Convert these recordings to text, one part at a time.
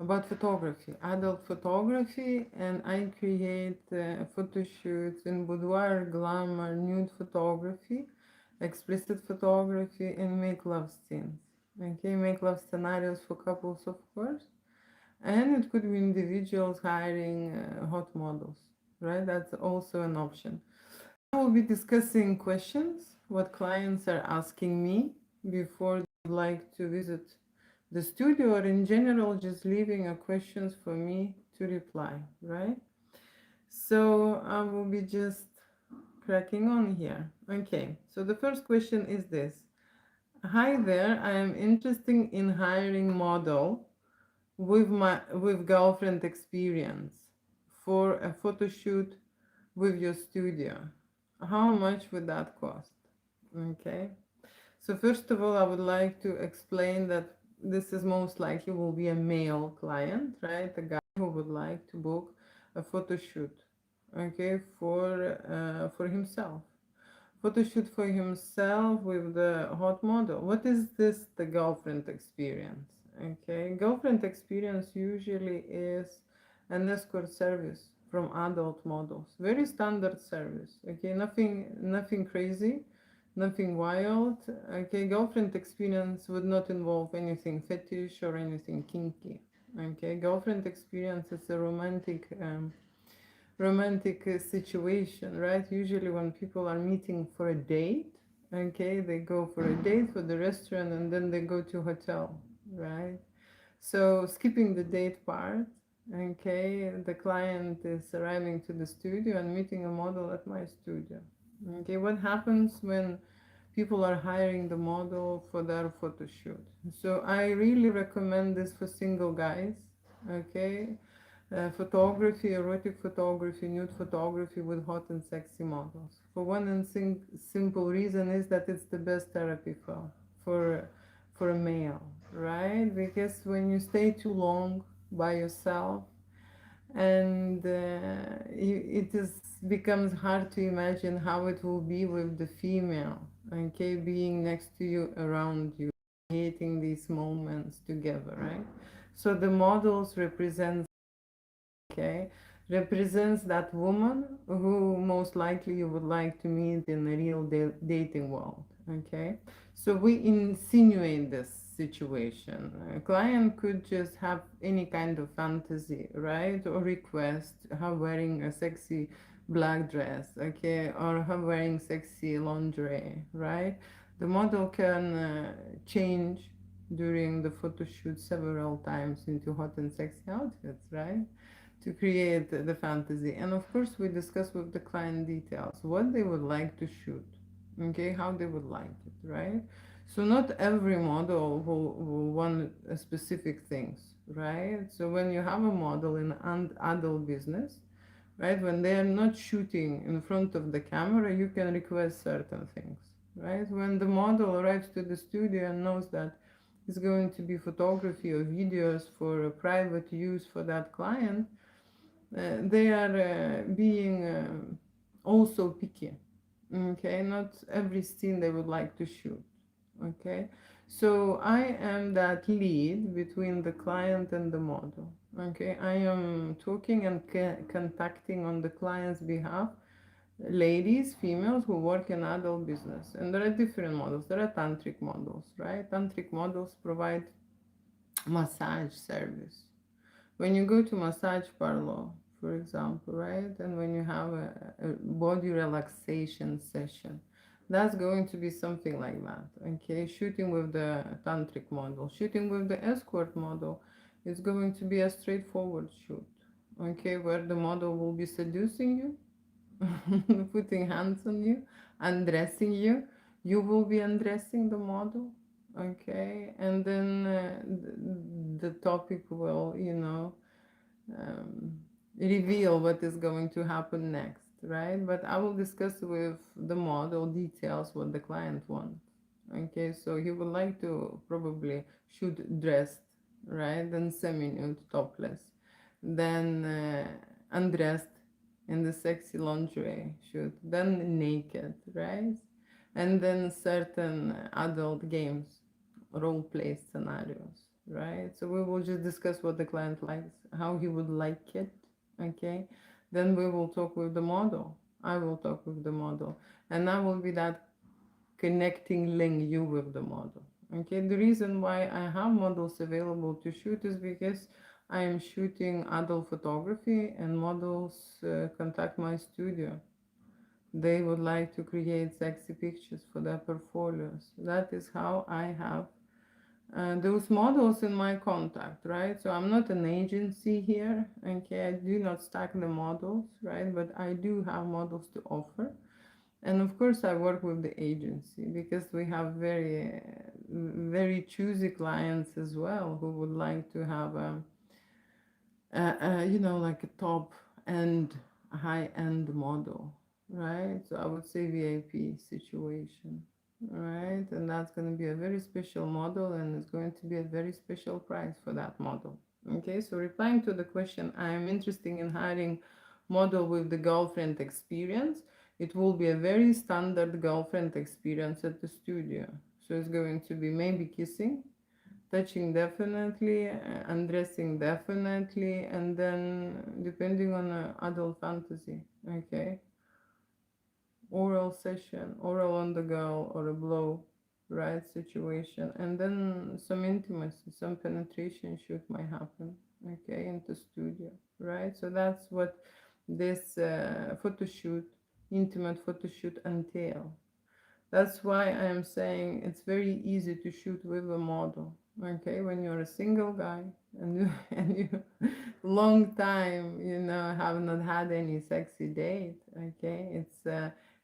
about photography, adult photography, and I create photo shoots in boudoir, glamour, nude photography, explicit photography, and make love scenes. Okay, make love scenarios for couples, of course, and it could be individuals hiring hot models, right? That's also an option. I will be discussing questions, what clients are asking me before they would like to visit the studio, or in general, just leaving a questions for me to reply, right? So I will be just cracking on here. Okay, so the first question is this. Hi there, I am interested in hiring model with girlfriend experience for a photo shoot with your studio. How much would that cost? Okay. So first of all, I would like to explain that this is most likely will be a male client, right? A guy who would like to book a photo shoot, okay, for himself. Photo shoot for himself with the hot model. What is this? The girlfriend experience. Okay, girlfriend experience usually is an escort service from adult models. Very standard service. Okay, nothing crazy, nothing wild. Okay, girlfriend experience would not involve anything fetish or anything kinky. Okay, girlfriend experience is a romantic situation, right? Usually when people are meeting for a date, okay, they go for a date for the restaurant and then they go to hotel, right? So skipping the date part, okay, the client is arriving to the studio and meeting a model at my studio. Okay, what happens when people are hiring the model for their photo shoot? So I really recommend this for single guys, okay? Photography, erotic photography, nude photography with hot and sexy models. For one and simple reason is that it's the best therapy for for a male, right? Because when you stay too long by yourself, and it is becomes hard to imagine how it will be with the female, okay, being next to you, around you, creating these moments together, right? So the models represent, okay, represents that woman who most likely you would like to meet in the real dating world. Okay, so we insinuate this situation. A client could just have any kind of fantasy, right, or request her wearing a sexy black dress, okay, or her wearing sexy lingerie, right? The model can change during the photo shoot several times into hot and sexy outfits, right, to create the fantasy. And of course, we discuss with the client details what they would like to shoot, okay, how they would like it, right? So not every model will want specific things, right? So when you have a model in an adult business, right, when they are not shooting in front of the camera, you can request certain things, right? When the model arrives to the studio and knows that it's going to be photography or videos for a private use for that client, they are being also picky. Okay, not every scene they would like to shoot. Okay, so I am that lead between the client and the model. Okay, I am talking and contacting on the client's behalf ladies, females who work in adult business. And there are different models. There are tantric models, right? Tantric models provide massage service. When you go to massage parlor, for example, right, and when you have a body relaxation session, that's going to be something like that. Okay, shooting with the tantric model, shooting with the escort model is going to be a straightforward shoot, okay, where the model will be seducing you, putting hands on you, undressing you. You will be undressing the model, okay, and then the topic will, um, reveal what is going to happen next, right? But I will discuss with the model details what the client wants. Okay, so he would like to probably shoot dressed, right? Then semi-nude, topless, then undressed in the sexy lingerie shoot, then naked, right? And then certain adult games, role play scenarios. right? So we will just discuss what the client likes, how he would like it, okay? Then we will talk with the model. I will talk with the model, and I will be that connecting link you with the model. Okay, the reason why I have models available to shoot is because I am shooting adult photography and models contact my studio. They would like to create sexy pictures for their portfolios. That is how I have those models in my contact, right? So I'm not an agency here, okay? I do not stack the models, right? But I do have models to offer. And of course, I work with the agency because we have very choosy clients as well who would like to have like a top end, high end model, right? So I would say VIP situation, right? And that's going to be a very special model and it's going to be a very special price for that model. Okay, so replying to the question, I am interested in hiring model with the girlfriend experience. It will be a very standard girlfriend experience at the studio. So it's going to be maybe kissing, touching definitely, undressing definitely, and then depending on adult fantasy, okay, oral session, oral on the girl or a blow, right situation, and then some intimacy, some penetration shoot might happen, okay, into studio, right? So that's what this photo shoot, intimate photo shoot entail. That's why I am saying it's very easy to shoot with a model. Okay, when you're a single guy and you and you long time, have not had any sexy date. Okay,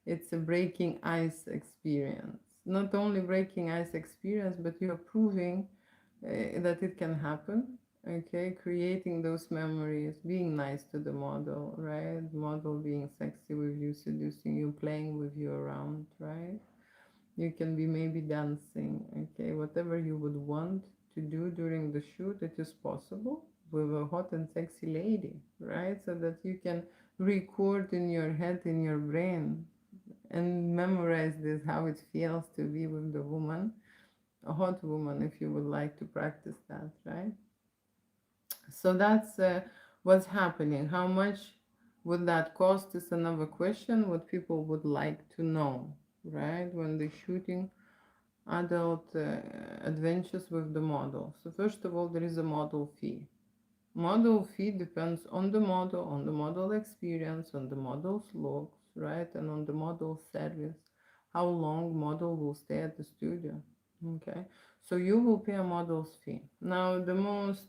it's a breaking ice experience. Not only breaking ice experience, but you're proving that it can happen. Okay, creating those memories, being nice to the model, right? Model being sexy with you, seducing you, playing with you around, right? You can be maybe dancing, okay? Whatever you would want to do during the shoot, it is possible with a hot and sexy lady, right? So that you can record in your head, in your brain, and memorize this, how it feels to be with the woman, a hot woman, if you would like to practice that, right? So that's what's happening. How much would that cost is another question, what people would like to know, right? When they're shooting adult adventures with the model. So first of all, there is a model fee. Model fee depends on the model experience, on the model's looks, right, and on the model's service, how long model will stay at the studio. Okay, so you will pay a model's fee. Now, the most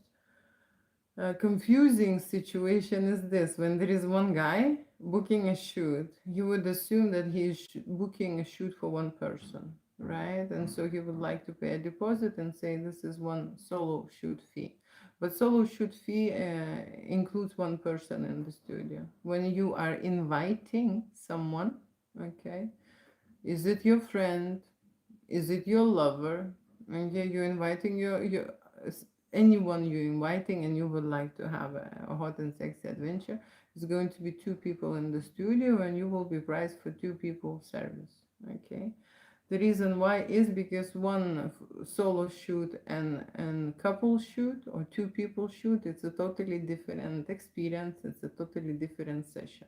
confusing situation is this: when there is one guy booking a shoot, you would assume that he is booking a shoot for one person, right? And so he would like to pay a deposit and say this is one solo shoot fee. But solo shoot fee includes one person in the studio. When you are inviting someone, okay, is it your friend? Is it your lover? Okay, you're inviting your anyone you're inviting, and you would like to have a hot and sexy adventure. It's going to be two people in the studio, and you will be priced for two people service. Okay, the reason why is because one solo shoot and couple shoot or two people shoot, it's a totally different experience. It's a totally different session.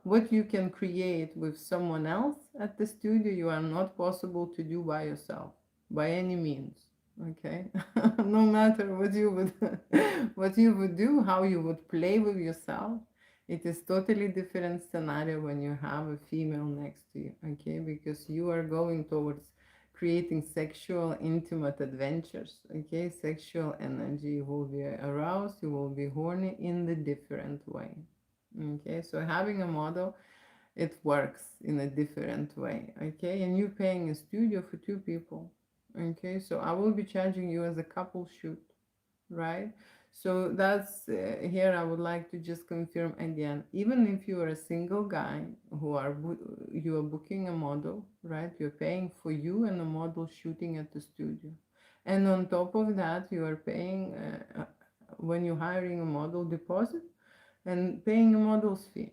What you can create with someone else at the studio, you are not possible to do by yourself, by any means. Okay, no matter what you would what you would do, how you would play with yourself, it is totally different scenario when you have a female next to you. Okay, because you are going towards creating sexual intimate adventures. Okay, sexual energy, you will be aroused, you will be horny in the different way. Okay, so having a model, it works in a different way. Okay, and you're paying a studio for two people. Okay, so I will be charging you as a couple shoot, right? So that's here I would like to just confirm again, even if you are a single guy you are booking a model, right? You're paying for you and a model shooting at the studio, and on top of that you are paying when you're hiring a model deposit and paying a model's fee,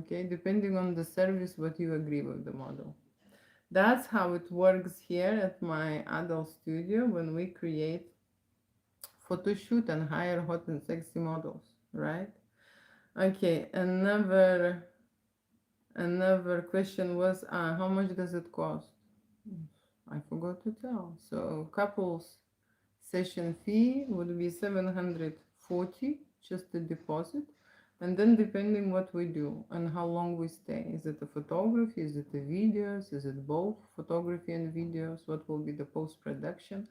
okay, depending on the service what you agree with the model. That's how it works here at my adult studio when we create photo shoot and hire hot and sexy models, right? Okay, another question was, how much does it cost? I forgot to tell. So couples session fee would be 740, just the deposit. And then depending what we do and how long we stay. Is it a photography? Is it the videos? Is it both photography and videos? What will be the post-production?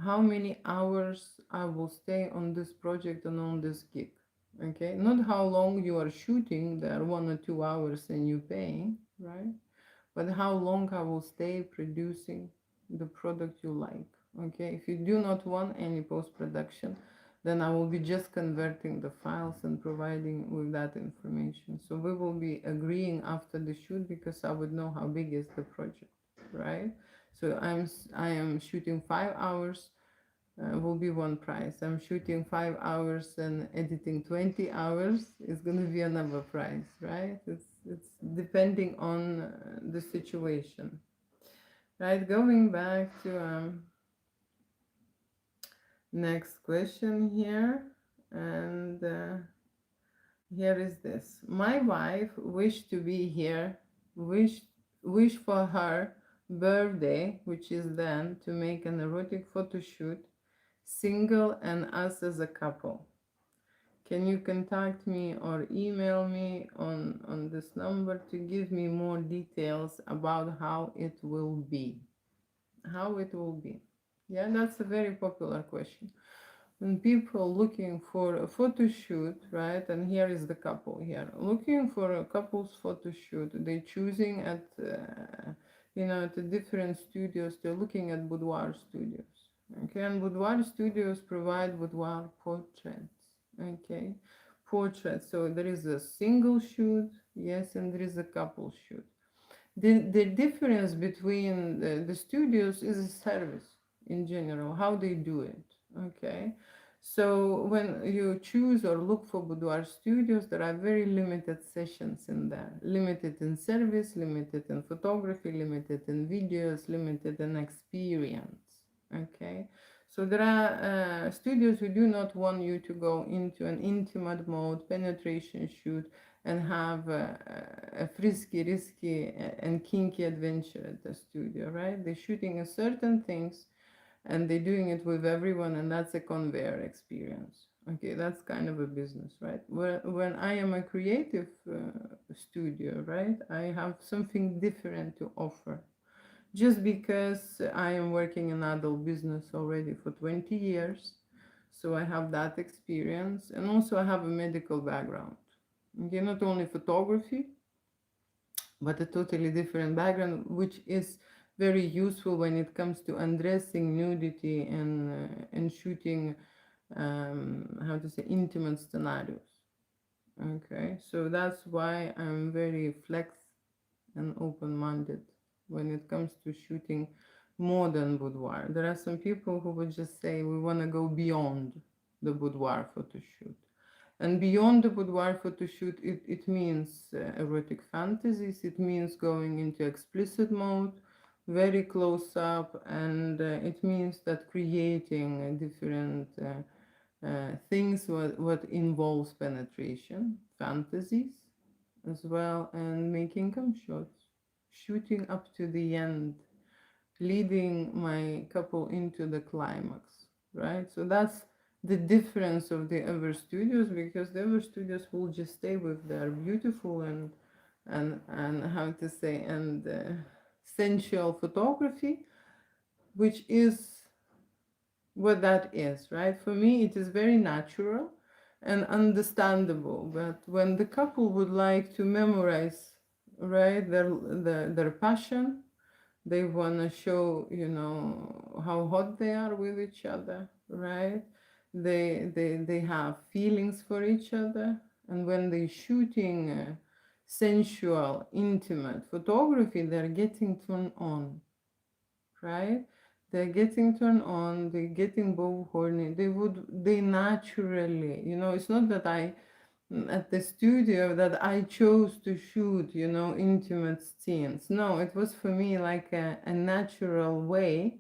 How many hours I will stay on this project and on this gig? Okay, not how long you are shooting, there 1 or 2 hours and you paying, right? But how long I will stay producing the product you like. Okay, if you do not want any post-production, then I will be just converting the files and providing with that information. So we will be agreeing after the shoot because I would know how big is the project, right? So I am shooting 5 hours, will be one price. I'm shooting 5 hours and editing 20 hours is going to be another price, right? It's depending on the situation, right? Going back to next question here, and here is this. My wife wished to be here, wish wish for her birthday, which is then to make an erotic photo shoot, single and us as a couple. Can you contact me or email me on this number to give me more details about how it will be? How it will be. Yeah, that's a very popular question. When people looking for a photo shoot, right? And here is the couple here looking for a couple's photo shoot. They choosing at at the different studios. They're looking at boudoir studios. Okay, and boudoir studios provide boudoir portraits. Okay, portraits. So there is a single shoot, yes, and there is a couple shoot. The difference between the studios is a service in general, how they do it. Okay, so when you choose or look for boudoir studios, there are very limited sessions in there, limited in service, limited in photography, limited in videos, limited in experience. Okay, so there are studios who do not want you to go into an intimate mode, penetration shoot, and have a frisky, risky, and kinky adventure at the studio, right? They're shooting a certain things and they're doing it with everyone, and that's a conveyor experience. Okay, that's kind of a business, right? When I am a creative studio, right, I have something different to offer. Just because I am working in adult business already for 20 years, so I have that experience, and also I have a medical background. Okay, not only photography, but a totally different background, which is very useful when it comes to undressing, nudity, and shooting, how to say, intimate scenarios. Okay, so that's why I'm very flex and open-minded when it comes to shooting more than boudoir. There are some people who would just say we want to go beyond the boudoir photo shoot. And beyond the boudoir photo shoot, it means erotic fantasies, it means going into explicit mode, very close up, and it means that creating different things what involves penetration, fantasies as well, and making cum shots, shooting up to the end, leading my couple into the climax, right? So that's the difference of the other studios, because the other studios will just stay with their beautiful and how to say, and sensual photography, which is what that is, right? For me, it is very natural and understandable. But when the couple would like to memorize, right, their passion, they want to show, how hot they are with each other, right? They have feelings for each other, and when they're shooting sensual, intimate photography, they're getting turned on, right? They're getting turned on, they're getting both horny. They naturally, it's not that at the studio that I chose to shoot, intimate scenes. No, it was for me like a natural way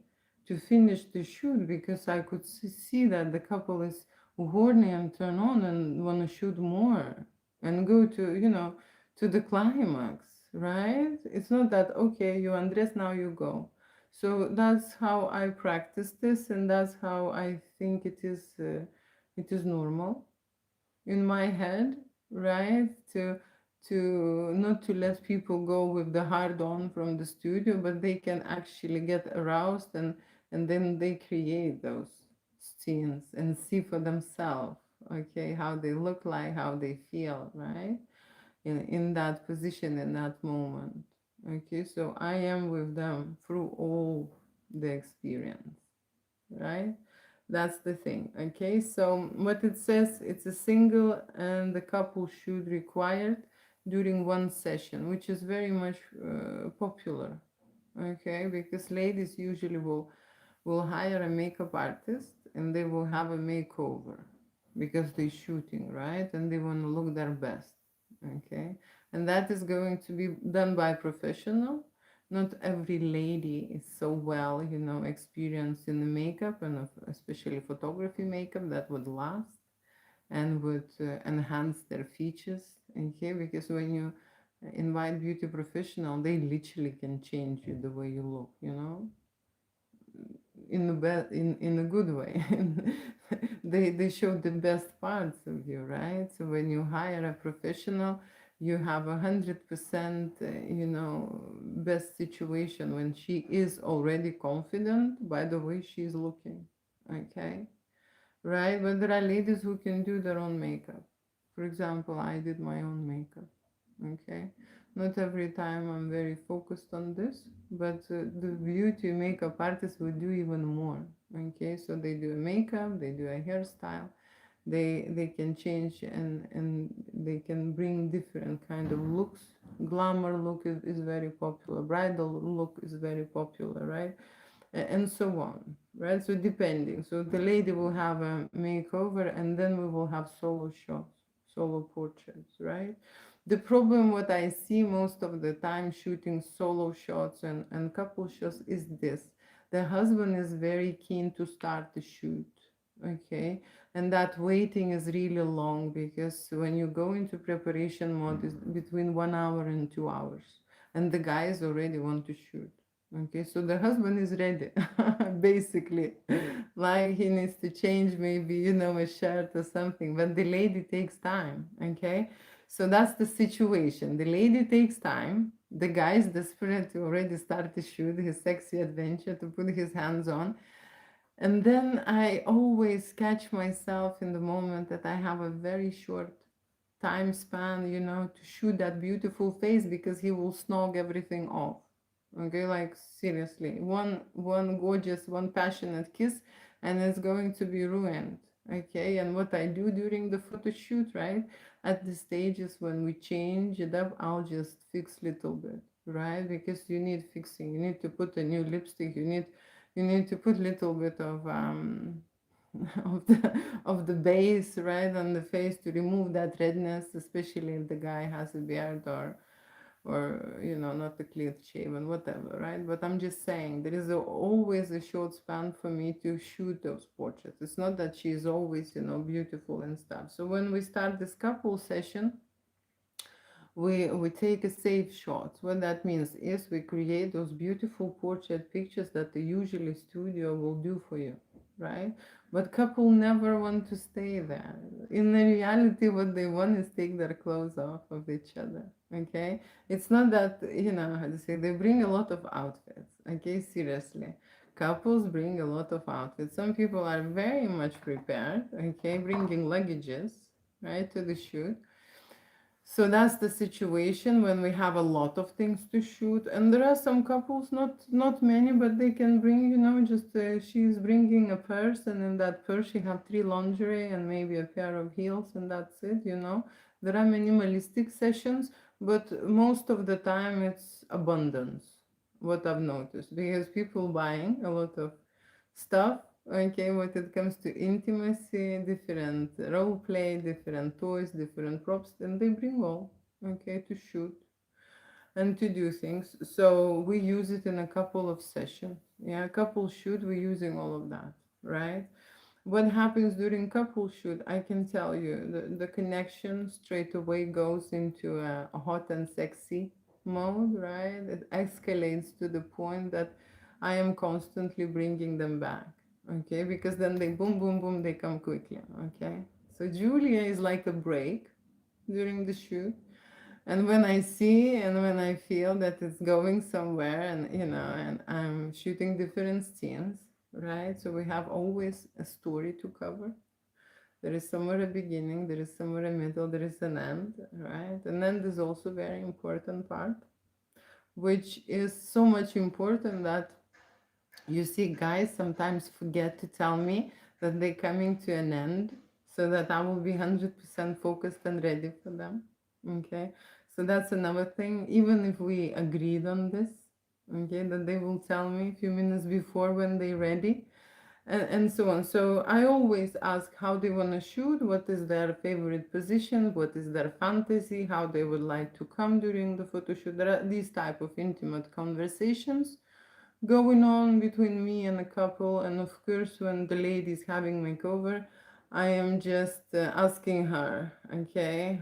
to finish the shoot, because I could see that the couple is horny and turn on and want to shoot more and go to, to the climax, right? It's not that, okay, you undress, now you go. So that's how I practice this, and that's how I think it is normal in my head, right? To not to let people go with the hard on from the studio, but they can actually get aroused, and then they create those scenes and see for themselves, okay, how they look like, how they feel, right? In that position, in that moment. Okay, so I am with them through all the experience, right? That's the thing. Okay, so what it says, it's a single and the couple should required during one session, which is very much popular. Okay, because ladies usually will hire a makeup artist and they will have a makeover because they're shooting, right? And they want to look their best. Okay, and that is going to be done by professional. Not every lady is so well, experienced in the makeup, and especially photography makeup that would last and would enhance their features. Okay, because when you invite beauty professional, they literally can change you the way you look, in the in a good way. They show the best parts of you, right? So when you hire a professional, you have 100%, best situation when she is already confident by the way she's looking. Okay, right? But there are ladies who can do their own makeup. For example, I did my own makeup. Okay, not every time I'm very focused on this, but the beauty makeup artists will do even more. Okay, so they do a makeup, they do a hairstyle, they can change, and they can bring different kind of looks. Glamour look is very popular, bridal look is very popular, right? And so on, right? So depending, so the lady will have a makeover, and then we will have solo shots, solo portraits, right? The problem what I see most of the time shooting solo shots and couple shots is this: the husband is very keen to start the shoot, okay, and that waiting is really long, because when you go into preparation mode is between 1 hour and 2 hours, and the guys already want to shoot. Okay, so the husband is ready, basically, like he needs to change maybe, a shirt or something, but the lady takes time, okay? So that's the situation. The lady takes time, the guy is desperate to already start to shoot his sexy adventure, to put his hands on. And then I always catch myself in the moment that I have a very short time span, to shoot that beautiful face, because he will snog everything off. Okay, like seriously, one gorgeous, one passionate kiss, and it's going to be ruined. Okay, and what I do during the photo shoot, right? At the stages when we change it up, I'll just fix little bit, right? Because you need fixing. You need to put a new lipstick. You need to put little bit of of the base right on the face to remove that redness, especially if the guy has a beard, or not a clean shaven, whatever, right? But I'm just saying there is always a short span for me to shoot those portraits. It's not that she is always beautiful and stuff. So when we start this couple session, we take a safe shot. What that means is we create those beautiful portrait pictures that the usually studio will do for you, right? But couple never want to stay there. In the reality, what they want is take their clothes off of each other. Okay, it's not that, how to say, they bring a lot of outfits. Okay, seriously, couples bring a lot of outfits. Some people are very much prepared. Okay, bringing luggages, right, to the shoot. So that's the situation when we have a lot of things to shoot, and there are some couples, not many, but they can bring, just she's bringing a purse, and in that purse she have three lingerie and maybe a pair of heels, and that's it. There are minimalistic sessions, but most of the time it's abundance. What I've noticed, because people buying a lot of stuff. Okay, when it comes to intimacy, different role play, different toys, different props, and they bring all, okay, to shoot and to do things. So we use it in a couple of sessions. Yeah, couple shoot, we're using all of that, right? What happens during couple shoot, I can tell you, the connection straight away goes into a hot and sexy mode, right? It escalates to the point that I am constantly bringing them back, okay? Because then they boom, boom, boom, they come quickly, okay? So Julia is like a break during the shoot, and when I see and when I feel that it's going somewhere, and and I'm shooting different scenes, right? So we have always a story to cover. There is somewhere a beginning, there is somewhere a middle, there is an end, right? And end is also very important part, which is so much important that you see, guys sometimes forget to tell me that they're coming to an end so that I will be 100% focused and ready for them. Okay, so that's another thing. Even if we agreed on this, okay, that they will tell me a few minutes before when they're ready, and so on. So I always ask how they want to shoot, what is their favorite position, what is their fantasy, how they would like to come during the photo shoot. There are these type of intimate conversations going on between me and a couple, and of course when the lady is having makeover, I am just asking her, okay,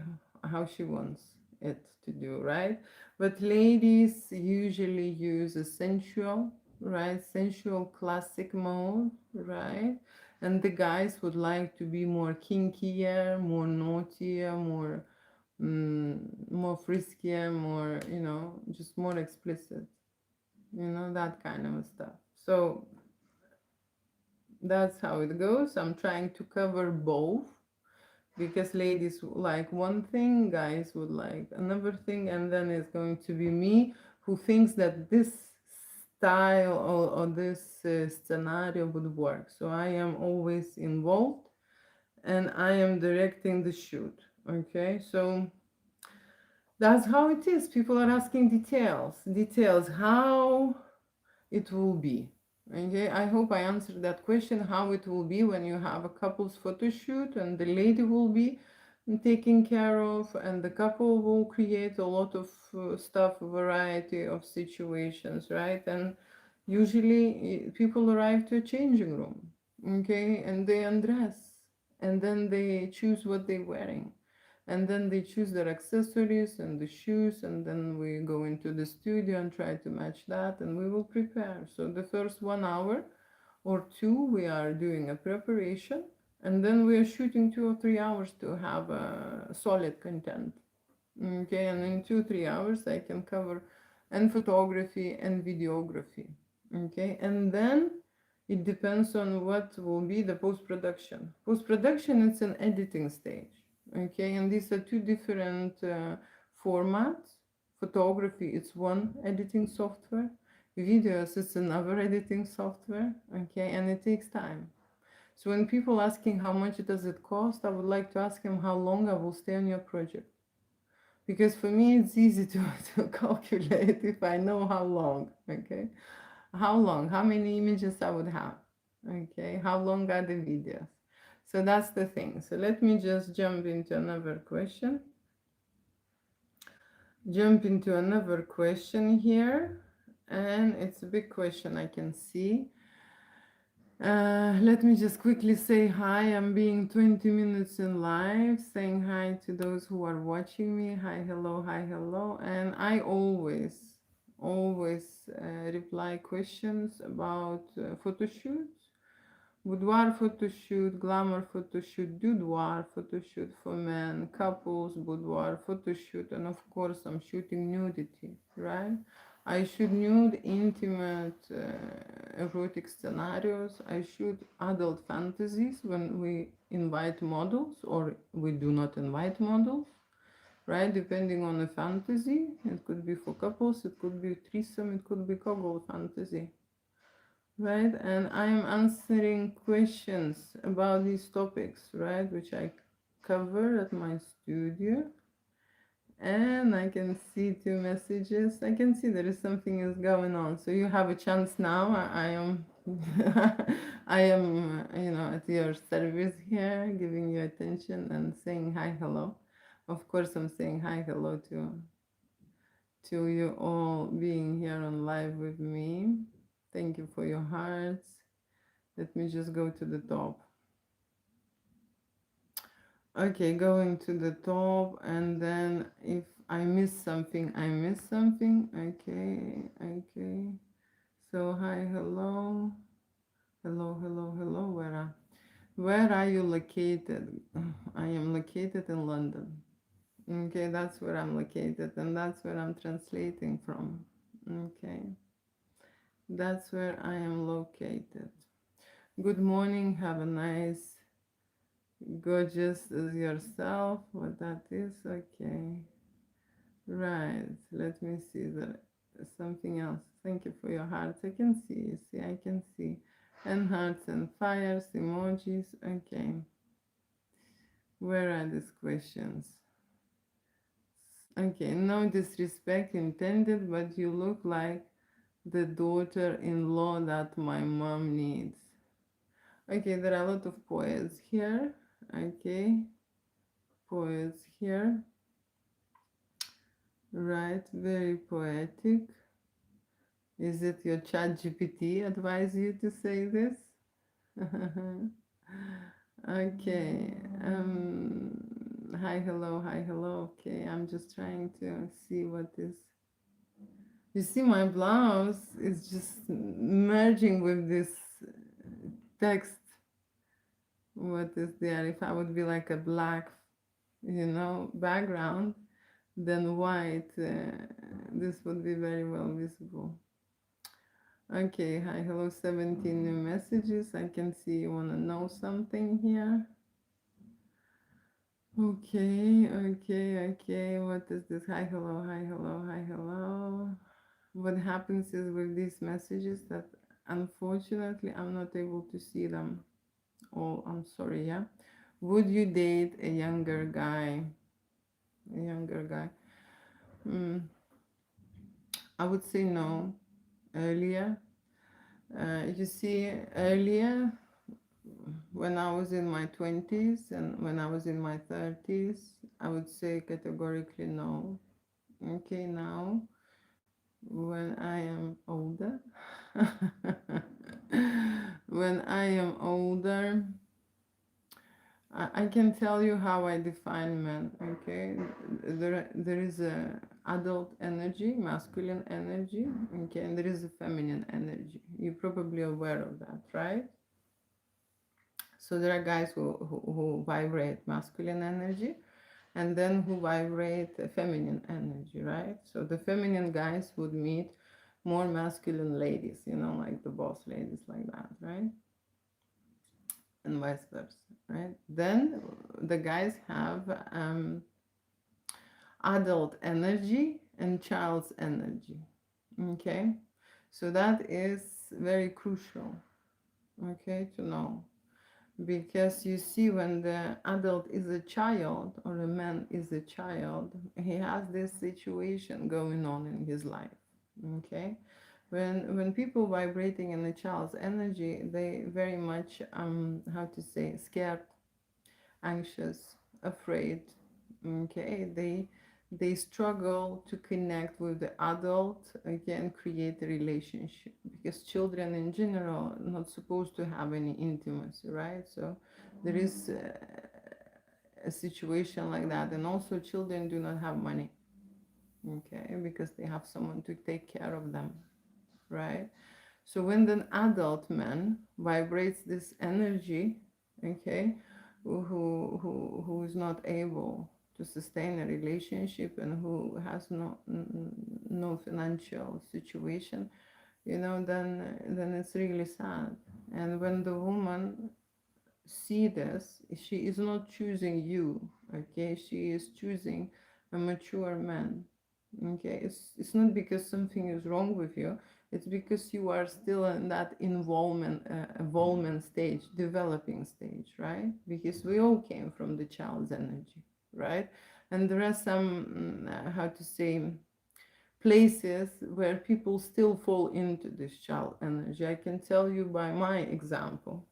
how she wants it to do, right? But ladies usually use a sensual, right, sensual classic mode, right? And the guys would like to be more kinkier, more naughtier, more friskier, more, just more explicit, that kind of stuff. So that's how it goes. I'm trying to cover both because ladies like one thing, guys would like another thing, and then it's going to be me who thinks that this style or this scenario would work. So I am always involved and I am directing the shoot. Okay, so that's how it is. People are asking details, how it will be. Okay, I hope I answered that question, how it will be when you have a couple's photo shoot and the lady will be taken care of and the couple will create a lot of stuff, a variety of situations, right? And usually people arrive to a changing room, okay, and they undress and then they choose what they're wearing, and then they choose their accessories and the shoes, and then we go into the studio and try to match that, and we will prepare. So the first 1 hour or two we are doing a preparation, and then we are shooting 2 or 3 hours to have a solid content. Okay, and in 2 3 hours I can cover and photography and videography. Okay, and then it depends on what will be the post-production. Post-production, it's an editing stage. Okay, and these are two different formats. Photography, it's one editing software. Videos, it's another editing software. Okay, and it takes time. So when people asking how much does it cost, I would like to ask them how long I will stay on your project. Because for me it's easy to, to calculate if I know how long, okay? How long, how many images I would have, okay? How long are the videos? So that's the thing. So let me just jump into another question. Here, and it's a big question, I can see. Let me just quickly say hi. I'm being 20 minutes in live, saying hi to those who are watching me. Hi, hello. And I always reply questions about photo shoots. Boudoir photo shoot, glamour photo shoot, boudoir photo shoot for men, couples, boudoir photo shoot, and of course I'm shooting nudity, right? I shoot nude, intimate, erotic scenarios. I shoot adult fantasies when we invite models or we do not invite models, right? Depending on the fantasy. It could be for couples, it could be threesome, it could be couple fantasy, right? And I'm answering questions about these topics, right, which I cover at my studio. And I can see two messages. I can see there is something is going on. So you have a chance now. I am, I am, at your service here, giving you attention and saying hi, hello. Of course, I'm saying hi, hello to you all being here on live with me. Thank you for your hearts. Let me just go to the top. Okay, going to the top, and then if I miss something, I miss something. Okay, okay. So hi, hello, hello, hello, hello. Where are you located? I am located in London. Okay, that's where I'm located, and that's where I'm translating from. Okay, that's where I am located. Good morning. Have a nice, gorgeous as yourself. What that is? Okay. Right. Let me see that something else. Thank you for your hearts. I can see. See, I can see. And hearts and fires, emojis. Okay. Where are these questions? Okay. No disrespect intended, but you look like the daughter-in-law that my mom needs. Okay, there are a lot of poets here. Okay. Poets here. Right. Very poetic. Is it your chat GPT advise you to say this? Okay. Hi, hello, hi, hello. Okay, I'm just trying to see what is. You see, my blouse is just merging with this text. What is there? If I would be like a black, background, then white, this would be very well visible. Okay, hi, hello, 17 new messages. I can see you want to know something here. Okay, okay, okay. What is this? Hi, hello, hi, hello, hi, hello. What happens is with these messages that unfortunately I'm not able to see them all. I'm sorry, yeah. Would you date a younger guy? A younger guy. I would say no earlier. You see, earlier when I was in my 20s and when I was in my 30s, I would say categorically no. Okay, now when I am older, when I am older, I can tell you how I define men. Okay, there is a adult energy, masculine energy. Okay, and there is a feminine energy. You're probably aware of that, right? So there are guys who vibrate masculine energy and then who vibrate feminine energy, right? So the feminine guys would meet more masculine ladies, like the boss ladies like that, right? And vice versa, right? Then the guys have adult energy and child's energy, okay? So that is very crucial, okay, to know. Because you see, when the adult is a child or a man is a child, he has this situation going on in his life. Okay, when people vibrating in a child's energy, they very much how to say, scared, anxious, afraid. Okay, they struggle to connect with the adult, again, create a relationship, because children in general are not supposed to have any intimacy, right? So there is a situation like that. And also children do not have money, okay, because they have someone to take care of them, right? So when an adult man vibrates this energy, okay, who is not able to sustain a relationship and who has no financial situation, then it's really sad. And when the woman see this, she is not choosing you, okay? She is choosing a mature man, okay? It's not because something is wrong with you. It's because you are still in that involvement stage, developing stage, right? Because we all came from the child's energy, right? And there are some, how to say, places where people still fall into this child energy. I can tell you by my example.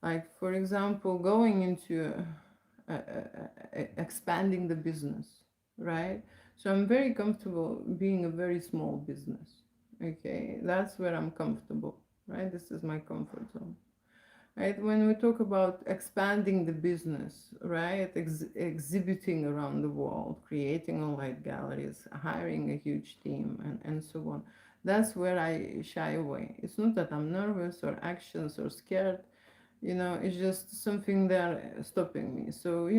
Like, for example, going into expanding the business, right? So I'm very comfortable being a very small business, Okay, that's where I'm comfortable, right? This is my comfort zone. Right, when we talk about expanding the business, right, exhibiting around the world, creating online galleries, hiring a huge team, and so on, that's where I shy away. It's not that I'm nervous or anxious or scared, it's just something there stopping me. So,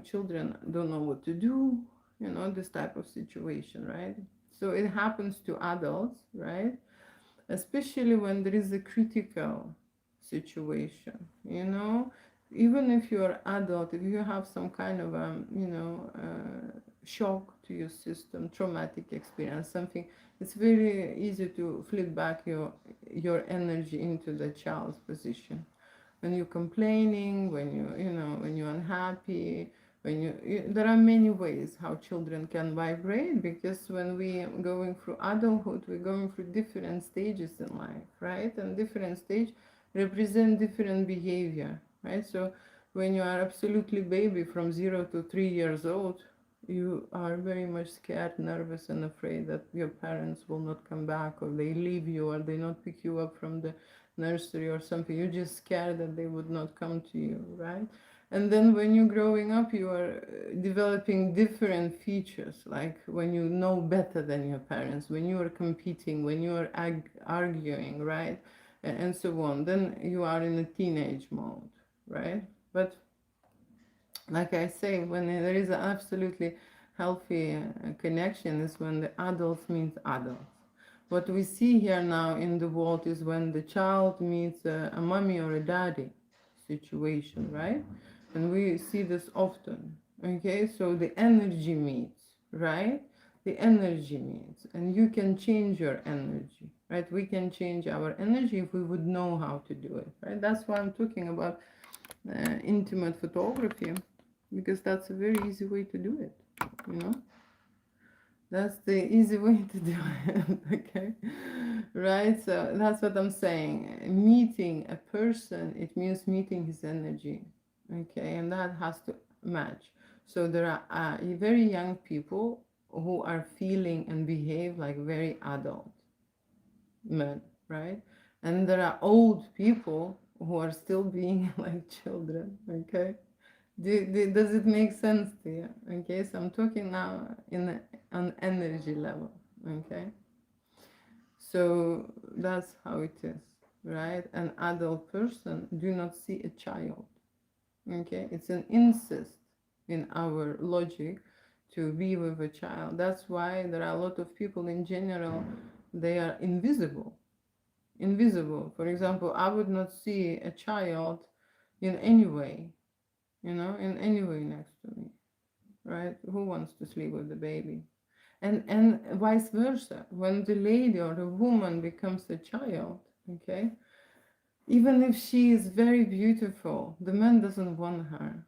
children don't know what to do, this type of situation, right? So it happens to adults, right? Especially when there is a critical situation, even if you're adult, if you have some kind of shock to your system, traumatic experience, something, it's very easy to flip back your energy into the child's position. When you're complaining, when you're unhappy, there are many ways how children can vibrate, because when we are going through adulthood, we're going through different stages in life, right? And different stage represent different behavior, right? So when you are absolutely baby from 0 to 3 years old, you are very much scared, nervous, and afraid that your parents will not come back, or they leave you, or they not pick you up from the nursery or something. You're just scared that they would not come to you, right? And then when you're growing up, you are developing different features, like when you know better than your parents, when you are competing, when you are arguing, right? And so on. Then you are in a teenage mode, right? But like I say, when there is an absolutely healthy connection, is when the adults meet adults. What we see here now in the world is when the child meets a mommy or a daddy situation, right? And we see this often. Okay, so the energy meets, right? The energy meets, and you can change your energy, right? We can change our energy if we would know how to do it, right? That's why I'm talking about intimate photography, because that's a very easy way to do it, you know that's the easy way to do it. Okay, right? So that's what I'm saying. Meeting a person, it means meeting his energy. Okay, and that has to match. So there are very young people who are feeling and behave like very adult men, right? And there are old people who are still being like children. Okay, does it make sense to you? Okay, so I'm talking now on energy level. Okay, so that's how it is, right? An adult person do not see a child. Okay, it's an incest in our logic to be with a child. That's why there are a lot of people in general, they are invisible. For example, I would not see a child in any way, in any way next to me, right? Who wants to sleep with the baby? And vice versa. When the lady or the woman becomes a child, okay, even if she is very beautiful, the man doesn't want her.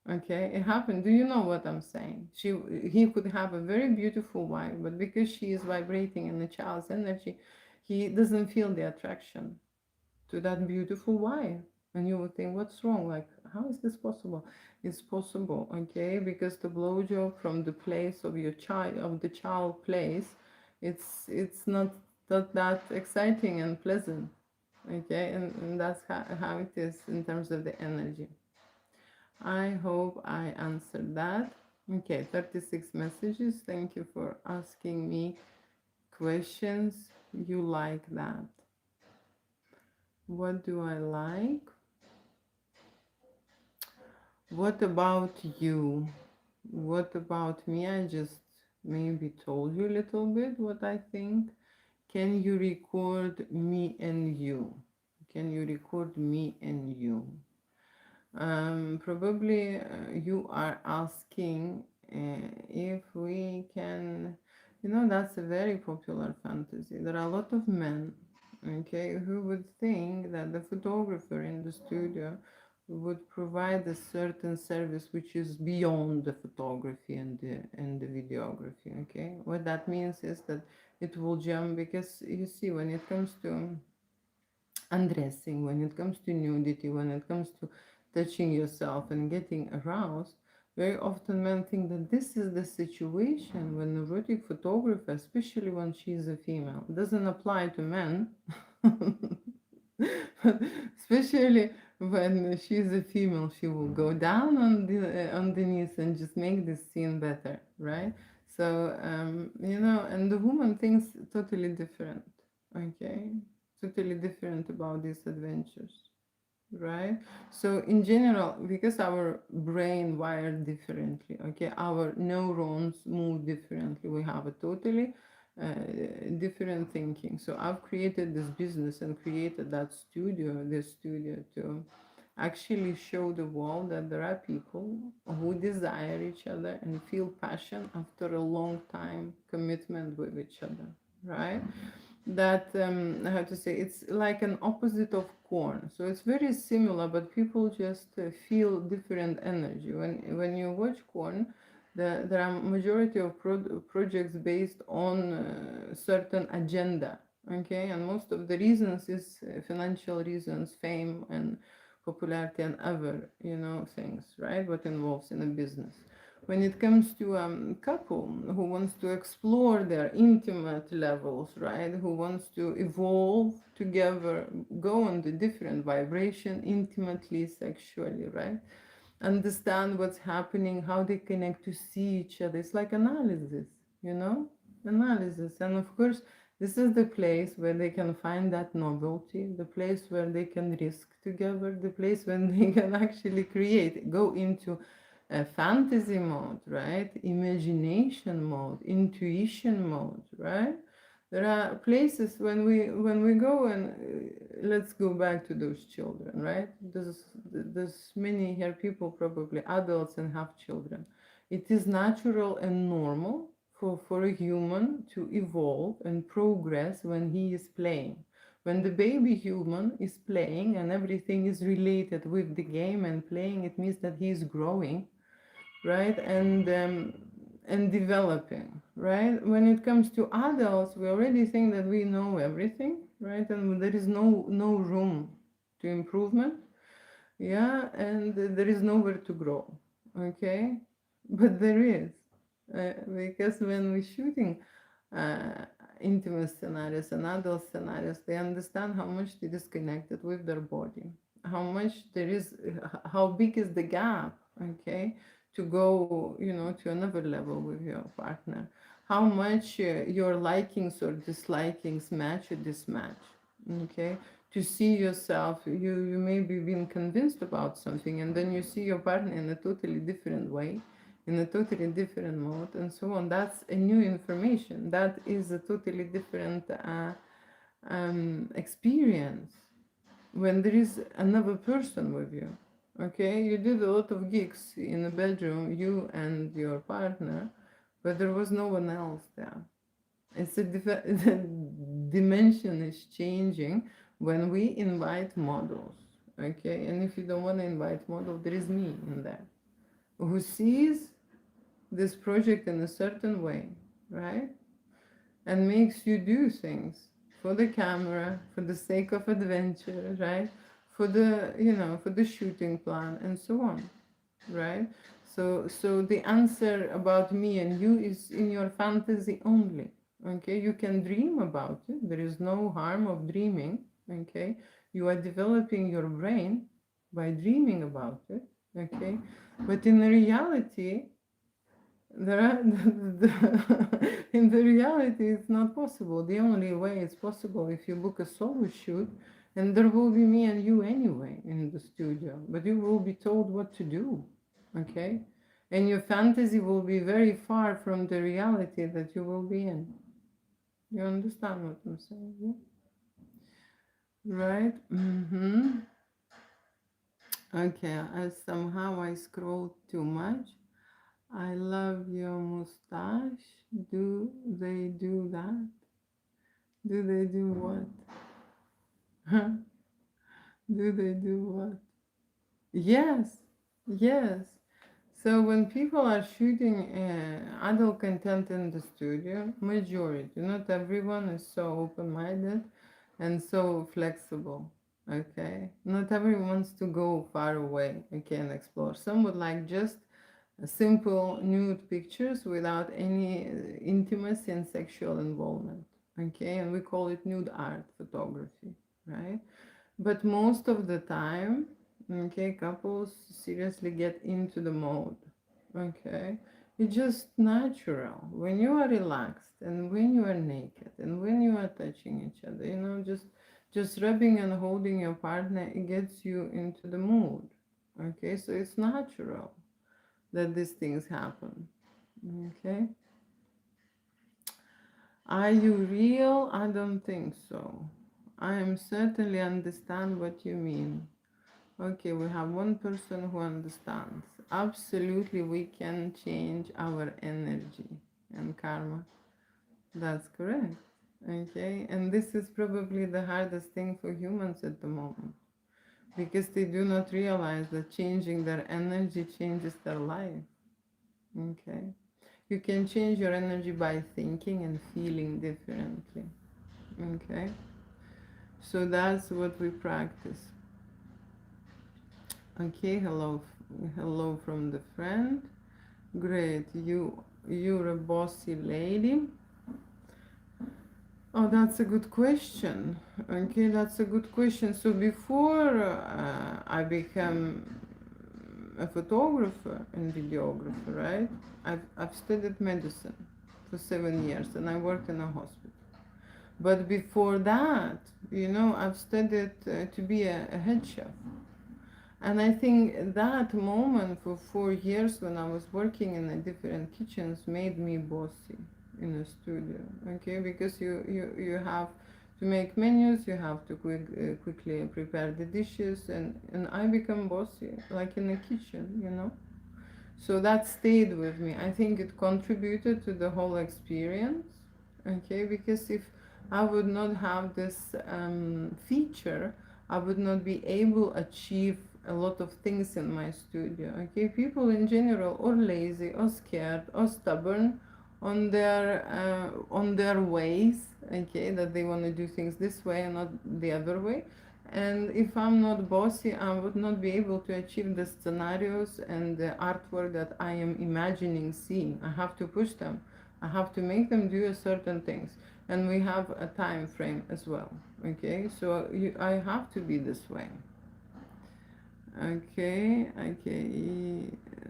Okay, it happened. Do you know what I'm saying? He could have a very beautiful wife, but because she is vibrating in the child's energy, he doesn't feel the attraction to that beautiful wife. And you would think, what's wrong? Like, how is this possible? It's possible, okay, because the blowjob from the place of your child, of the child place, it's not that exciting and pleasant, okay, and that's how it is in terms of the energy. I hope I answered that. Okay, 36 messages. Thank you for asking me questions. You like that? What do I like? What about you? What about me? I just maybe told you a little bit what I think. Can you record me and you? Can you record me and you? Probably you are asking if we can, that's a very popular fantasy. There are a lot of men, okay, who would think that the photographer in the studio would provide a certain service which is beyond the photography and the videography. Okay, what that means is that it will jump, because you see, when it comes to undressing, when it comes to nudity, when it comes to touching yourself and getting aroused, Very often men think that this is the situation when erotic photographer, especially when she is a female, doesn't apply to men, especially when she's a female, she will go down on the knees and just make the scene better, right? So and the woman thinks totally different, okay, totally different about these adventures, right? So in general, because our brain wired differently, okay, our neurons move differently, we have a totally uh, different thinking. So I've created this business and created this studio to actually show the world that there are people who desire each other and feel passion after a long time commitment with each other, right? That how to say, it's like an opposite of corn, so it's very similar, but people just feel different energy when you watch corn. There are majority of projects based on certain agenda, okay, and most of the reasons is financial reasons, fame and popularity and other things, right, what involves in a business. When it comes to a couple who wants to explore their intimate levels, right, who wants to evolve together, go on the different vibration intimately, sexually, right, understand what's happening, how they connect to see each other. It's like analysis, you know, analysis. And of course, this is the place where they can find that novelty, the place where they can risk together, the place when they can actually create, go into a fantasy mode, right? Imagination mode, intuition mode, right? There are places when we go and let's go back to those children, right? There's many here people, probably adults and have children. It is natural and normal for a human to evolve and progress when he is playing. When the baby human is playing and everything is related with the game and playing, it means that he is growing, right, and developing, right. When it comes to adults, we already think that we know everything, right, and there is no room to improvement, yeah, and there is nowhere to grow, okay, but there is, because when we're shooting uh, intimate scenarios and adult scenarios, they understand how much they disconnected with their body, how much there is, how big is the gap, okay, to go, to another level with your partner, how much your likings or dislikings match or mismatch, okay, to see yourself, you maybe been convinced about something and then you see your partner in a totally different way, in a totally different mode, and so on. That's a new information, that is a totally different experience when there is another person with you, okay. You did a lot of gigs in the bedroom, you and your partner, but there was no one else there. It's the dimension is changing when we invite models, okay. And if you don't want to invite model, there is me in there who sees this project in a certain way, right, and makes you do things for the camera, for the sake of adventure, right, for the for the shooting plan and so on, right. So the answer about me and you is in your fantasy only, okay. You can dream about it, there is no harm of dreaming, okay. You are developing your brain by dreaming about it, okay. But in reality, there are in the reality it's not possible. The only way it's possible if you book a solo shoot, and there will be me and you anyway in the studio, but you will be told what to do, okay, and your fantasy will be very far from the reality that you will be in. You understand what I'm saying? Yeah? Right. Okay, somehow I scrolled too much. I love your mustache. Do they do that? Do they do what? Do they do what? Yes, yes. So when people are shooting adult content in the studio, majority, not everyone is so open-minded and so flexible. Okay, not everyone wants to go far away, okay, and explore. Some would like just simple nude pictures without any intimacy and sexual involvement. Okay, and we call it nude art photography, right? But most of the time, okay, couples seriously get into the mode. Okay, it's just natural when you are relaxed and when you are naked and when you are touching each other. Just rubbing and holding your partner, it gets you into the mood. Okay, so it's natural that these things happen. Okay, are you real? I don't think so. I am certainly understand what you mean. Okay, we have one person who understands. Absolutely, we can change our energy and karma. That's correct. Okay, and this is probably the hardest thing for humans at the moment because they do not realize that changing their energy changes their life. Okay, you can change your energy by thinking and feeling differently. Okay, so that's what we practice. Okay, hello from the friend. Great, you're a bossy lady. Oh, that's a good question. Okay, that's a good question. So before I became a photographer and videographer, right? I've studied medicine for 7 years and I worked in a hospital. But before that, I've studied to be a head chef. And I think that moment for 4 years when I was working in a different kitchens made me bossy in a studio. Okay, because you have to make menus, you have to quickly prepare the dishes, and I become bossy like in a kitchen. So that stayed with me. I think it contributed to the whole experience. Okay, because if I would not have this feature, I would not be able to achieve a lot of things in my studio. Okay, people in general or lazy or scared or stubborn on their ways. Okay, that they want to do things this way and not the other way. And if I'm not bossy, I would not be able to achieve the scenarios and the artwork that I am imagining seeing. I have to push them. I have to make them do a certain things. And we have a time frame as well. Okay, so I have to be this way. Okay,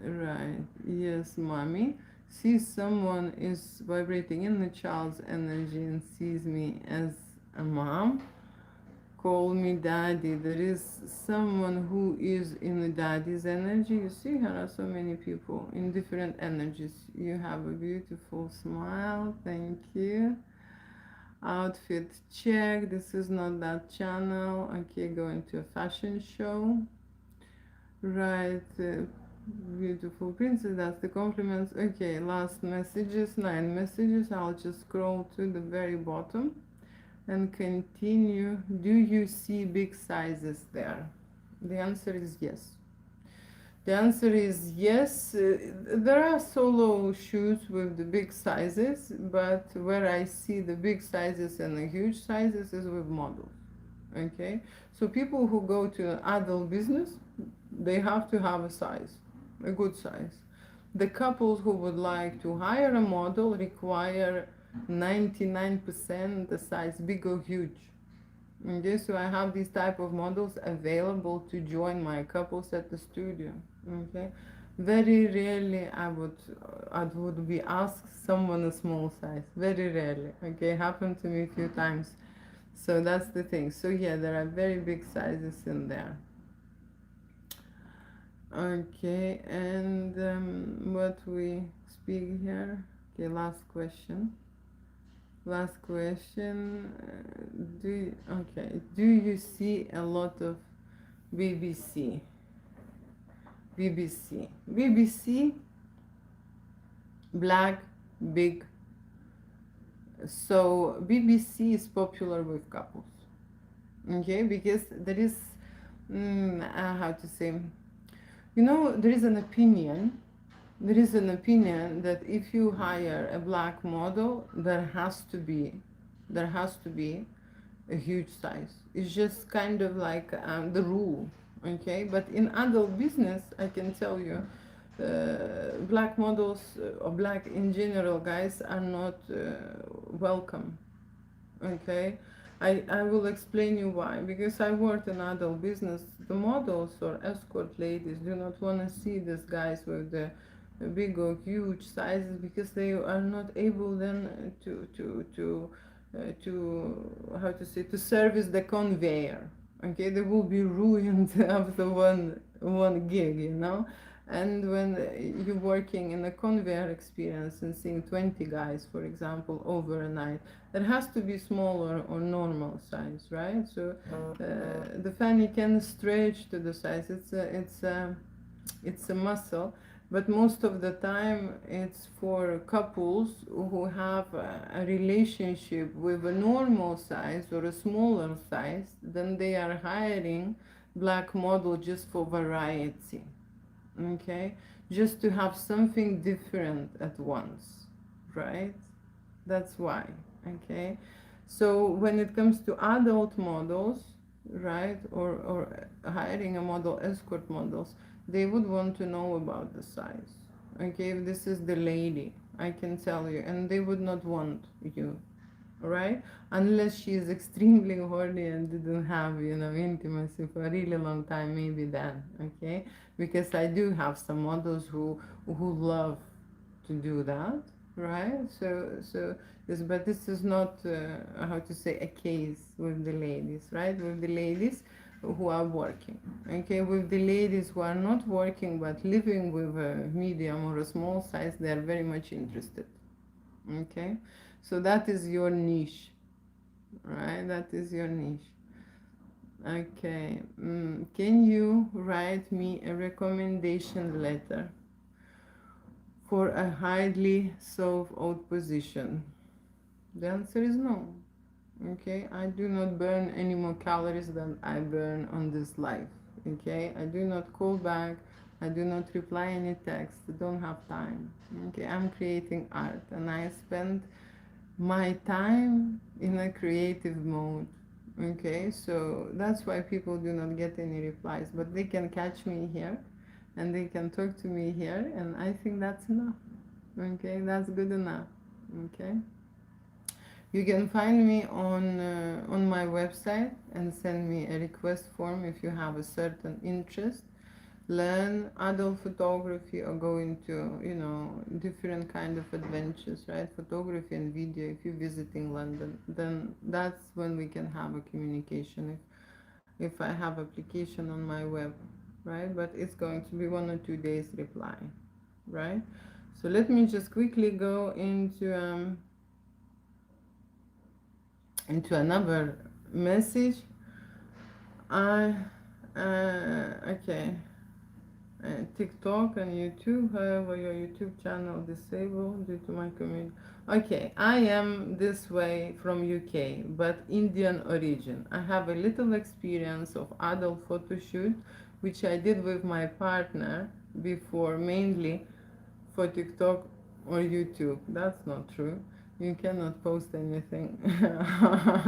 right. Yes, mommy. See, someone is vibrating in the child's energy and sees me as a mom. Call me daddy. There is someone who is in the daddy's energy. You see, there are so many people in different energies. You have a beautiful smile. Thank you. Outfit check. This is not that channel. Okay, going to a fashion show. Right. Beautiful princess. That's the compliments. Okay, last messages. 9 messages. I'll just scroll to the very bottom and continue. Do you see big sizes there? The answer is yes. The answer is yes. There are solo shoes with the big sizes, but where I see the big sizes and the huge sizes is with models. Okay, so people who go to adult business, they have to have a size, a good size. The couples who would like to hire a model require 99% the size, big or huge. Okay, so I have these type of models available to join my couples at the studio. Okay, very rarely I would be asked someone a small size. Very rarely. Okay, happened to me a few times. So that's the thing. So yeah, there are very big sizes in there. Okay, and what we speak here. Okay, last question. Last question. Do you see a lot of BBC? BBC, black, big. So BBC is popular with couples. Okay, because there is, how to say, there is an opinion. There is an opinion that if you hire a black model, there has to be a huge size. It's just kind of like the rule, okay? But in adult business, I can tell you, black models or black in general guys are not welcome. Okay, I will explain you why. Because I worked in adult business, the models or escort ladies do not want to see these guys with the big or huge sizes, because they are not able then to how to say, to service the conveyor. Okay, they will be ruined after one gig, you know. And when you're working in a conveyor experience and seeing 20 guys, for example, over a night, it has to be smaller or normal size, right? So the fanny can stretch to the size. It's a muscle, but most of the time it's for couples who have a relationship with a normal size or a smaller size. Then they are hiring black model just for variety. Okay, just to have something different at once, right? That's why. Okay, so when it comes to adult models, right, or hiring a model, escort models, they would want to know about the size. Okay, if this is the lady, I can tell you, and they would not want you, right? Unless she is extremely horny and didn't have, intimacy for a really long time, maybe then, okay? Because I do have some models who love to do that, right? So this, but this is not how to say, a case with the ladies, right? With the ladies who are working, okay? With the ladies who are not working but living with a medium or a small size, they are very much interested. Okay, so that is your niche, right? That is your niche. Okay, can you write me a recommendation letter for a highly sought position? The answer is no. Okay, I do not burn any more calories than I burn on this life. Okay, I do not call back, I do not reply any text, I don't have time. Okay, I'm creating art and I spend my time in a creative mode. Okay, so that's why people do not get any replies, but they can catch me here and they can talk to me here, and I think that's enough. Okay, that's good enough. Okay, you can find me on my website and send me a request form if you have a certain interest, learn adult photography or go into, different kind of adventures, right? Photography and video. If you're visiting London, then that's when we can have a communication, if I have application on my web, right? But it's going to be 1 or 2 days reply, right? So let me just quickly go into another message. I okay. TikTok and YouTube. However, your YouTube channel disabled due to my community. Okay, I am this way from UK, but Indian origin. I have a little experience of adult photo shoot, which I did with my partner before, mainly for TikTok or YouTube. That's not true. You cannot post anything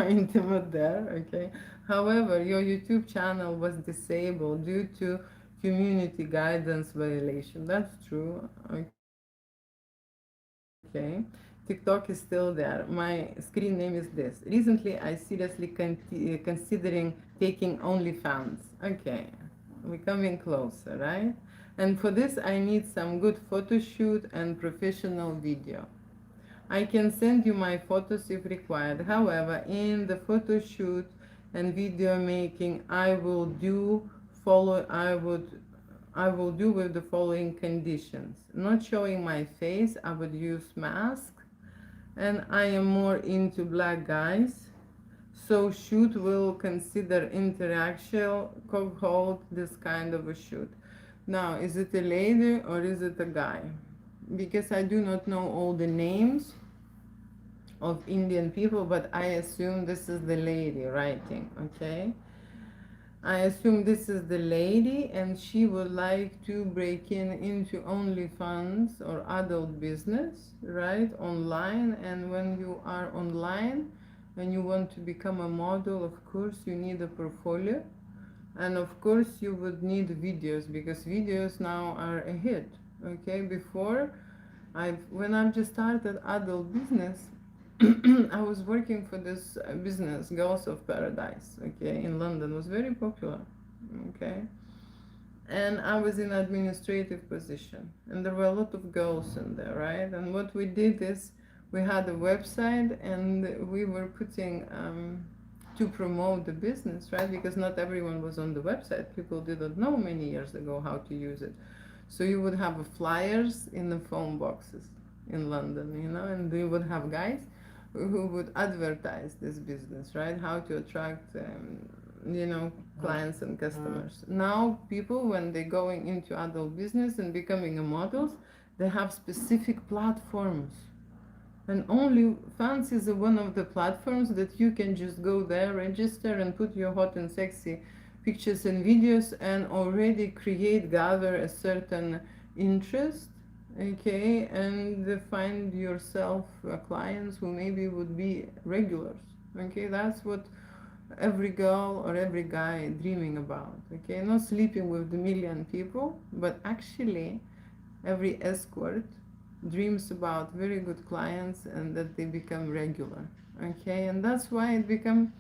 intimate there, okay? However, your YouTube channel was disabled due to community guidance violation. That's true, okay? TikTok is still there. My screen name is this. Recently, I seriously considering taking OnlyFans. Okay, we're coming closer, right? And for this, I need some good photo shoot and professional video. I can send you my photos if required. However, in the photo shoot and video making, I will do with the following conditions: not showing my face, I would use mask, and I am more into black guys. So shoot will consider interaction, hold this kind of a shoot. Now, is it a lady or is it a guy? Because I do not know all the names of Indian people, but I assume this is the lady writing, okay? I assume this is the lady and she would like to break into OnlyFans or adult business, right? Online. And when you are online and you want to become a model, of course you need a portfolio. And of course you would need videos, because videos now are a hit. Okay, before when I've just started adult business, I was working for this business, Girls of Paradise, okay, in London. It was very popular, okay, and I was in administrative position, and there were a lot of girls in there, right? And what we did is we had a website, and we were putting to promote the business, right? Because not everyone was on the website. People didn't know many years ago how to use it. So you would have flyers in the phone boxes in London, and you would have guys who would advertise this business, right? How to attract, clients and customers. Now, people, when they're going into adult business and becoming a models, they have specific platforms. And OnlyFans is one of the platforms that you can just go there, register, and put your hot and sexy pictures and videos, and already gather a certain interest, okay, and find yourself clients who maybe would be regulars, okay. That's what every girl or every guy dreaming about, okay. Not sleeping with the million people, but actually every escort dreams about very good clients and that they become regular, okay. And that's why it become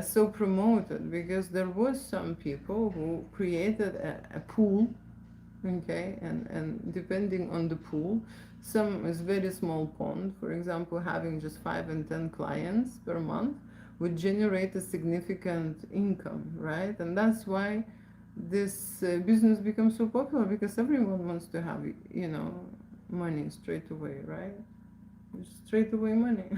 so promoted, because there was some people who created a pool, okay, and depending on the pool, some is very small pond, for example, having just 5 and 10 clients per month would generate a significant income, right? And that's why this business becomes so popular, because everyone wants to have, money straight away, right? Straight away money.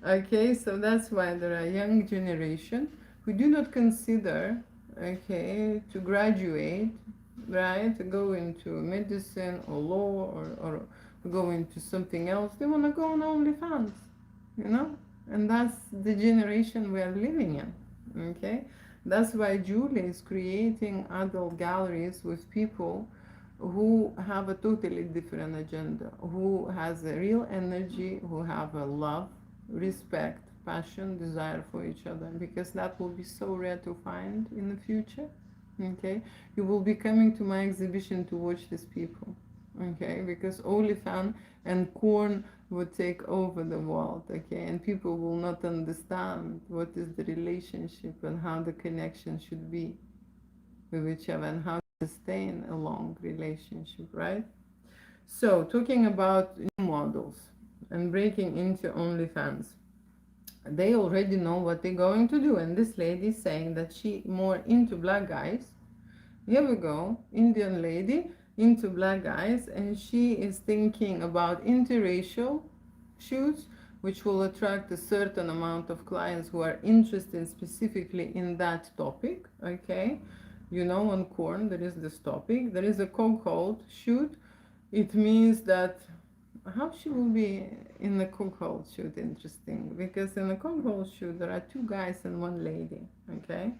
Okay, so that's why there are young generation who do not consider, okay, to graduate, right, to go into medicine or law, or go into something else. They want to go on OnlyFans, and that's the generation we are living in, okay. That's why Julie is creating adult galleries with people who have a totally different agenda, who has a real energy, who have a love, respect, passion, desire for each other, because that will be so rare to find in the future, okay. You will be coming to my exhibition to watch these people, okay, because OnlyFans and corn would take over the world, okay, and people will not understand what is the relationship and how the connection should be with each other, and how to sustain a long relationship, right? So, talking about new models and breaking into OnlyFans, they already know what they're going to do, and this lady is saying that she more into black guys. Here we go, Indian lady into black guys, and she is thinking about interracial shoots, which will attract a certain amount of clients who are interested specifically in that topic, okay. On corn there is this topic. There is a cockhold shoot. It means that how she will be in the cockhold shoot, interesting, because in the cockhold shoot there are 2 guys and 1 lady, okay,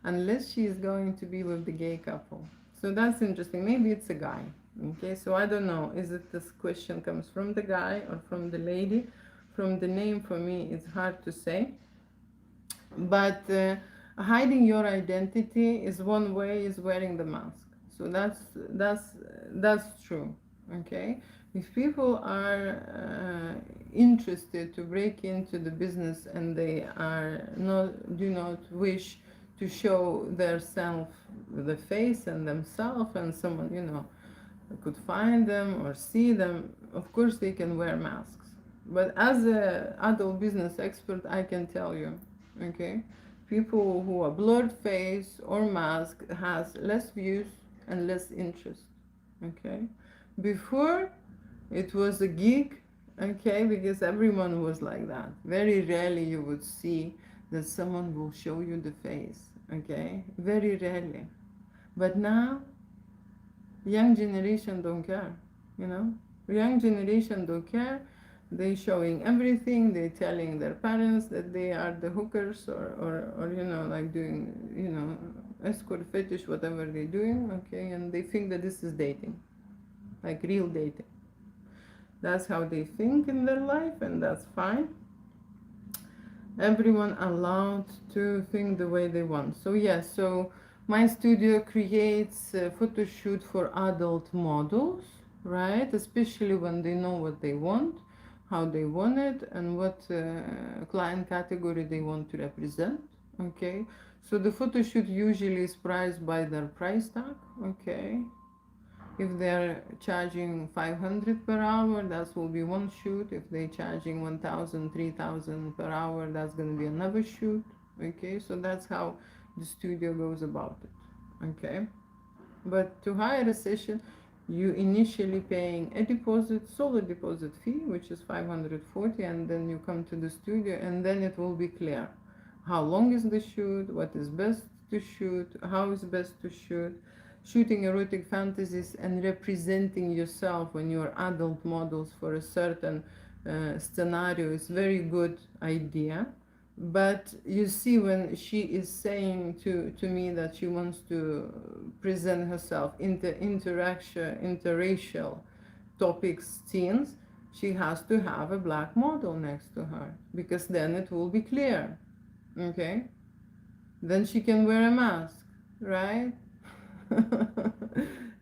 unless she is going to be with the gay couple. So that's interesting. Maybe it's a guy, okay. So I don't know, is it this question comes from the guy or from the lady? From the name, for me it's hard to say, but hiding your identity is one way, is wearing the mask. So that's true, okay. If people are interested to break into the business, and they do not wish to show their self, the face and themselves, and someone could find them or see them, of course they can wear masks. But as a adult business expert, I can tell you, okay, people who are blurred face or mask has less views and less interest, okay. Before, it was a gig, okay, because everyone was like that. Very rarely you would see that someone will show you the face, okay, very rarely. But now, young generation don't care, young generation don't care. They showing everything. They telling their parents that they are the hookers, or like doing, escort fetish, whatever they're doing, okay, and they think that this is dating, like real dating. That's how they think in their life, and that's fine. Everyone allowed to think the way they want. So yes, so My studio creates a photo shoot for adult models, right? Especially when they know what they want, how they want it, and what client category they want to represent. Okay, so the photo shoot usually is priced by their price tag. Okay, if they're charging 500 per hour, that will be one shoot. If they're charging 1,000, 3,000 per hour, that's going to be another shoot. Okay, so that's how the studio goes about it. Okay, but to hire a session, you initially paying a deposit, solo deposit fee, which is 540, and then you come to the studio, and then it will be clear how long is the shoot, what is best to shoot, how is best to shoot. Shooting erotic fantasies and representing yourself when you're adult models for a certain scenario is very good idea. But you see, when she is saying to me that she wants to present herself interaction interracial topics scenes, she has to have a black model next to her, because then it will be clear. Okay, then she can wear a mask, right?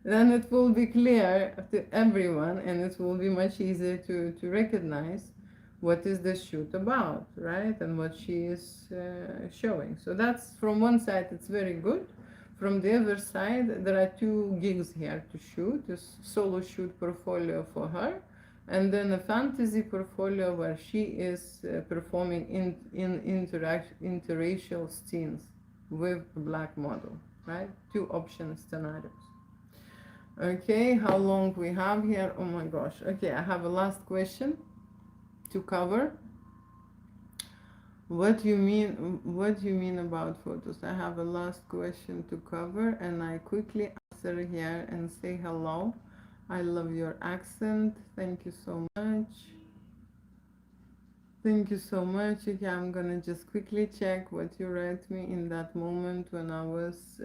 Then it will be clear to everyone, and it will be much easier to recognize what is the shoot about, right? And what she is showing. So that's, from one side, it's very good. From the other side, there are two gigs here to shoot: a solo shoot portfolio for her, and then a fantasy portfolio where she is performing interracial scenes with a black model, right? Two option scenarios. Okay, how long we have here? Oh my gosh. Okay, I have a last question to cover. What do you mean about photos? I have a last question to cover, and I quickly answer here and say hello. I love your accent. Thank you so much. Thank you so much. Okay, I'm gonna just quickly check what you wrote me in that moment when I was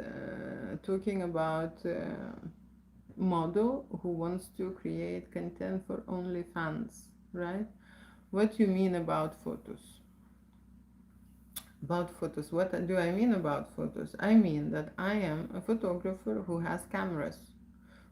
talking about model who wants to create content for OnlyFans, right? What you mean about photos? About photos, what do I mean about photos? I mean that I am a photographer who has cameras,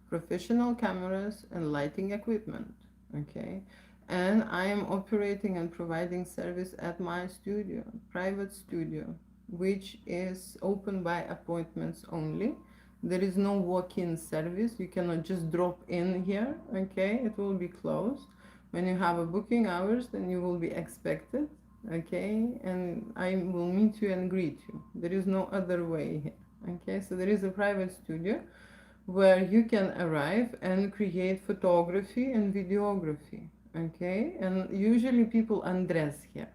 professional cameras and lighting equipment. Okay, and I am operating and providing service at my studio, private studio, which is open by appointments only. There is no walk-in service. You cannot just drop in here. Okay, it will be closed. When you have a booking hours, then you will be expected. Okay, and I will meet you and greet you. There is no other way here. Okay, so there is a private studio where you can arrive and create photography and videography. Okay, and usually people undress here.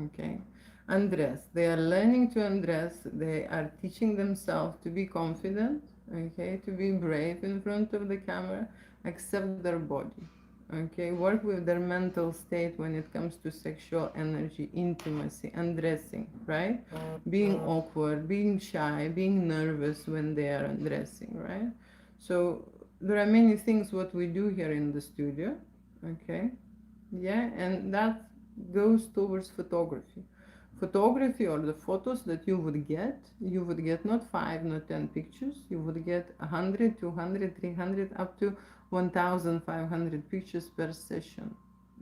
Okay, undress, they are learning to undress, they are teaching themselves to be confident. Okay, to be brave in front of the camera, accept their body. Okay, work with their mental state when it comes to sexual energy, intimacy, undressing, right? Being awkward, being shy, being nervous when they are undressing, right? So there are many things what we do here in the studio. Okay, yeah, and that goes towards photography. Photography, or the photos that you would get not 5, not 10 pictures, you would get 100, 200, 300, up to 1,500 pictures per session.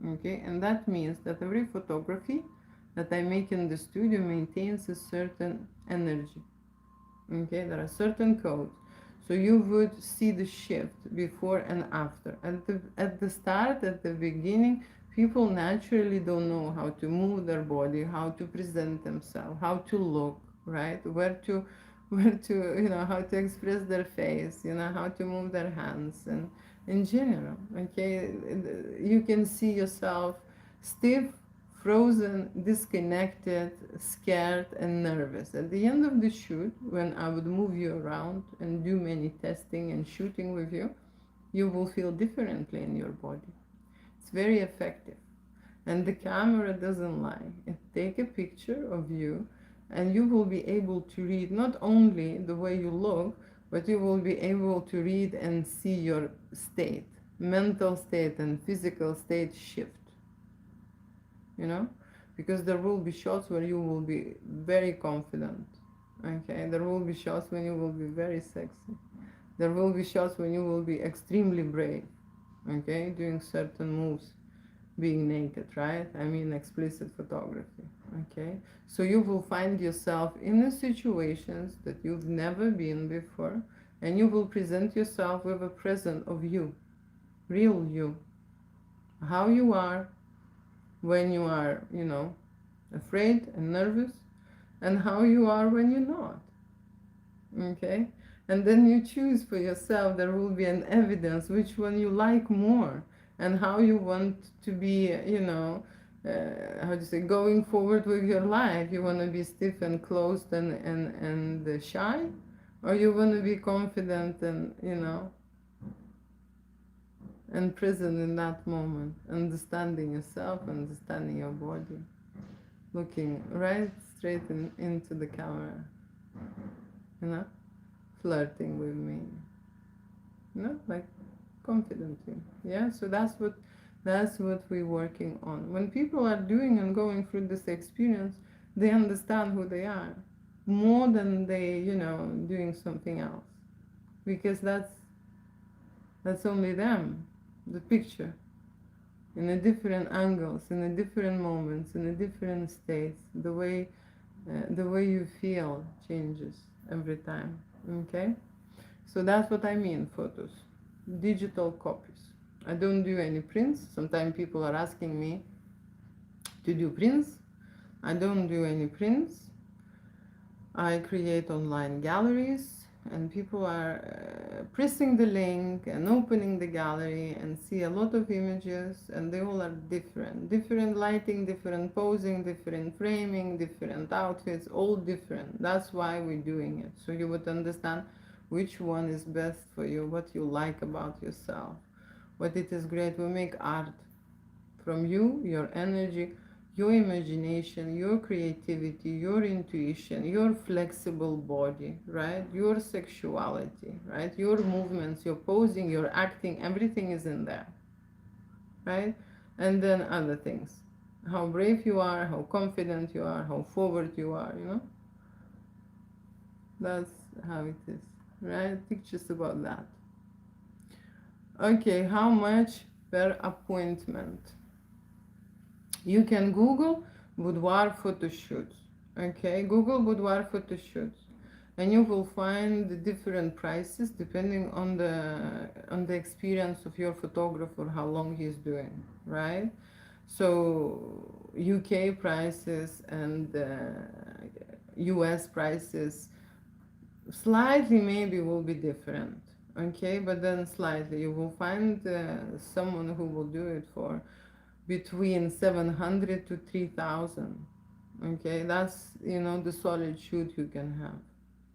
Okay, and that means that every photography that I make in the studio maintains a certain energy. Okay, there are certain codes. So you would see the shift before and after. At the start, at the beginning, people naturally don't know how to move their body, how to present themselves, how to look, right? Where to how to express their face, how to move their hands, and in general. Okay, you can see yourself stiff, frozen, disconnected, scared, and nervous. At the end of the shoot, when I would move you around and do many testing and shooting with you, you will feel differently in your body. It's very effective. And the camera doesn't lie. It take a picture of you, and you will be able to read not only the way you look, but you will be able to read and see your state, mental state and physical state shift. you know, because there will be shots where you will be very confident, Okay, there will be shots when you will be very sexy. There will be shots when you will be extremely brave. Okay, doing certain moves, being naked, right? I mean, explicit photography. Okay, so you will find yourself in the situations that you've never been before, and you will present yourself with a present of you, real you, how you are when you are, afraid and nervous, and how you are when you're not. Okay, and then you choose for yourself. There will be an evidence which one you like more, and how you want to be, how to say, going forward with your life. You want to be stiff and closed and shy, or you want to be confident and, and present in that moment, understanding yourself, understanding your body, looking right straight into the camera, you know flirting with me, like confidently. Yeah, so that's what we're working on. When people are doing and going through this experience, they understand who they are more than they, doing something else, because that's only them, the picture, in a different angles, in a different moments, in a different states. The way you feel changes every time. Okay. So that's what I mean, photos. Digital copies. I don't do any prints. Sometimes people are asking me to do prints. I don't do any prints. I create online galleries, and people are pressing the link and opening the gallery and see a lot of images, and they all are different. Different lighting, different posing, different framing, different outfits, all different. That's why we're doing it. So you would understand which one is best for you, what you like about yourself. But it is great. We make art from you, your energy, your imagination, your creativity, your intuition, your flexible body, right? Your sexuality, right? Your movements, your posing, your acting, everything is in there, right? And then other things. How brave you are, how confident you are, how forward you are. That's how it is, right? Pictures about that. Okay, how much per appointment? You can Google boudoir photo shoots. Okay, Google boudoir photo shoots, and you will find the different prices depending on the experience of your photographer, how long he's doing, right? So UK prices and US prices slightly maybe will be different. Okay, but then slightly you will find someone who will do it for between 700 to 3,000. Okay, that's the solid shoot you can have,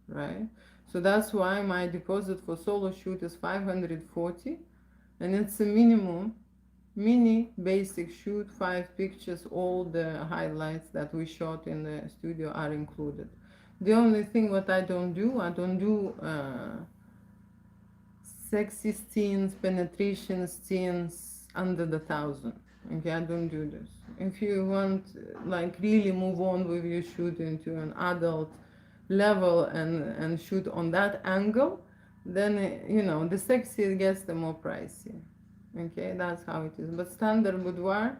right? So that's why my deposit for solo shoot is 540, and it's a minimum mini basic shoot, 5 pictures. All the highlights that we shot in the studio are included. The only thing what I don't do sexy scenes, penetration scenes under the 1,000. Okay, I don't do this. If you want, like, really move on with your shoot into an adult level and shoot on that angle, then the sexier it gets, the more pricey. Okay, that's how it is. But standard boudoir,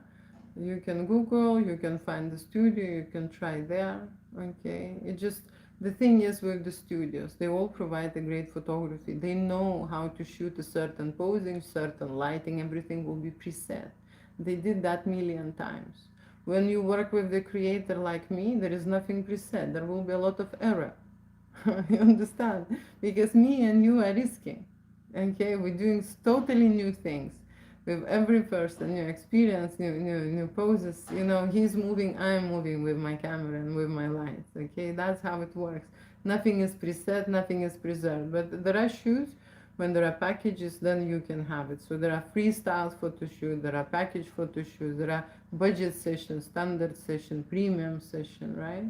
you can Google, you can find the studio, you can try there. Okay, it just, the thing is with the studios, they all provide a great photography. They know how to shoot a certain posing, certain lighting, everything will be preset. They did that million times. When you work with the creator like me, there is nothing preset. There will be a lot of error. You understand? Because me and you are risking. Okay, we're doing totally new things with every person, new experience, new poses. He's moving, I'm moving with my camera and with my lights. Okay, that's how it works. Nothing is preset, nothing is preserved. But there are shoots, when there are packages, then you can have it. So there are freestyle photo shoots, there are package photo shoots, there are budget sessions, standard session, premium session, right?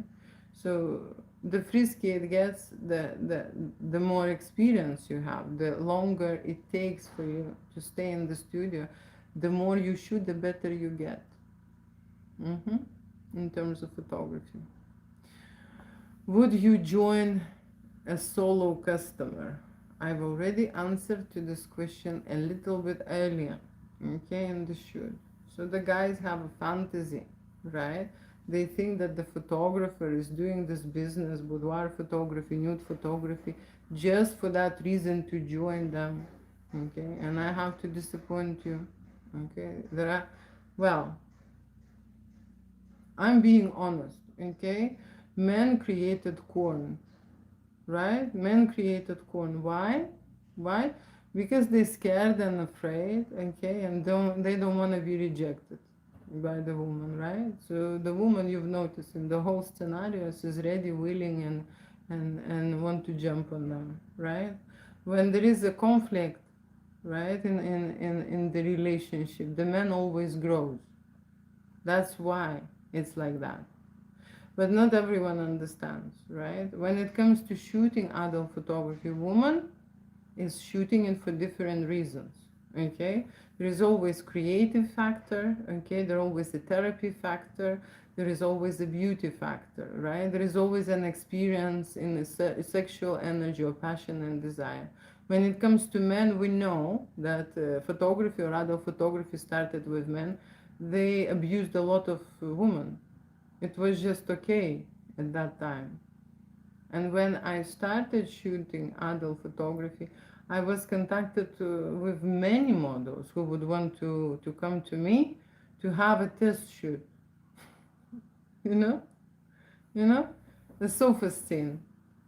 So the friskier it gets, the more experience you have, the longer it takes for you to stay in the studio, the more you shoot, the better you get. In terms of photography. Would you join a solo customer? I've already answered to this question a little bit earlier, okay, in the shoot. So the guys have a fantasy, right? They think that the photographer is doing this business, boudoir photography, nude photography, just for that reason to join them, okay? And I have to disappoint you, okay? There are, well, I'm being honest, okay? Men created corn, right? Men created corn. Why? Why? Because they're scared and afraid, okay, and they don't want to be rejected by the woman, right? So the woman, you've noticed in the whole scenario, is ready, willing, and want to jump on them, right? When there is a conflict, right, in the relationship, the man always grows. That's why it's like that. But not everyone understands, right? When it comes to shooting adult photography, woman is shooting it for different reasons, okay? There is always creative factor, okay? There always a therapy factor. There is always a beauty factor, right? There is always an experience in a sexual energy or passion and desire. When it comes to men, we know that photography or adult photography started with men. They abused a lot of women. It was just okay at that time. And when I started shooting adult photography, I was contacted with many models who would want to come to me to have a test shoot, you know? You know? The sofa scene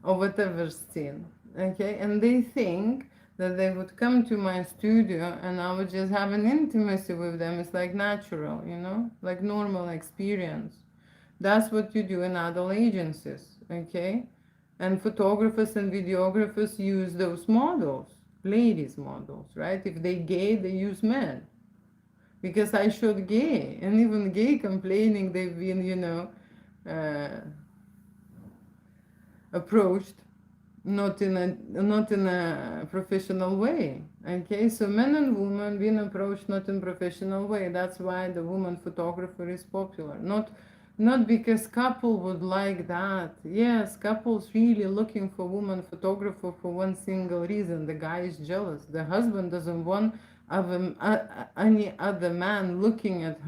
or whatever scene, okay? And they think that they would come to my studio and I would just have an intimacy with them. It's like natural, you know? Like normal experience. That's what you do in adult agencies, okay? And photographers and videographers use those models, ladies models, right? If they gay, they use men. Because I showed gay, and even gay complaining they've been, uh, approached not in a professional way. Okay, so men and women being approached not in professional way. That's why the woman photographer is popular. Not because couple would like that. Yes, couples really looking for woman photographer for one single reason. The guy is jealous. The husband doesn't want any other man looking at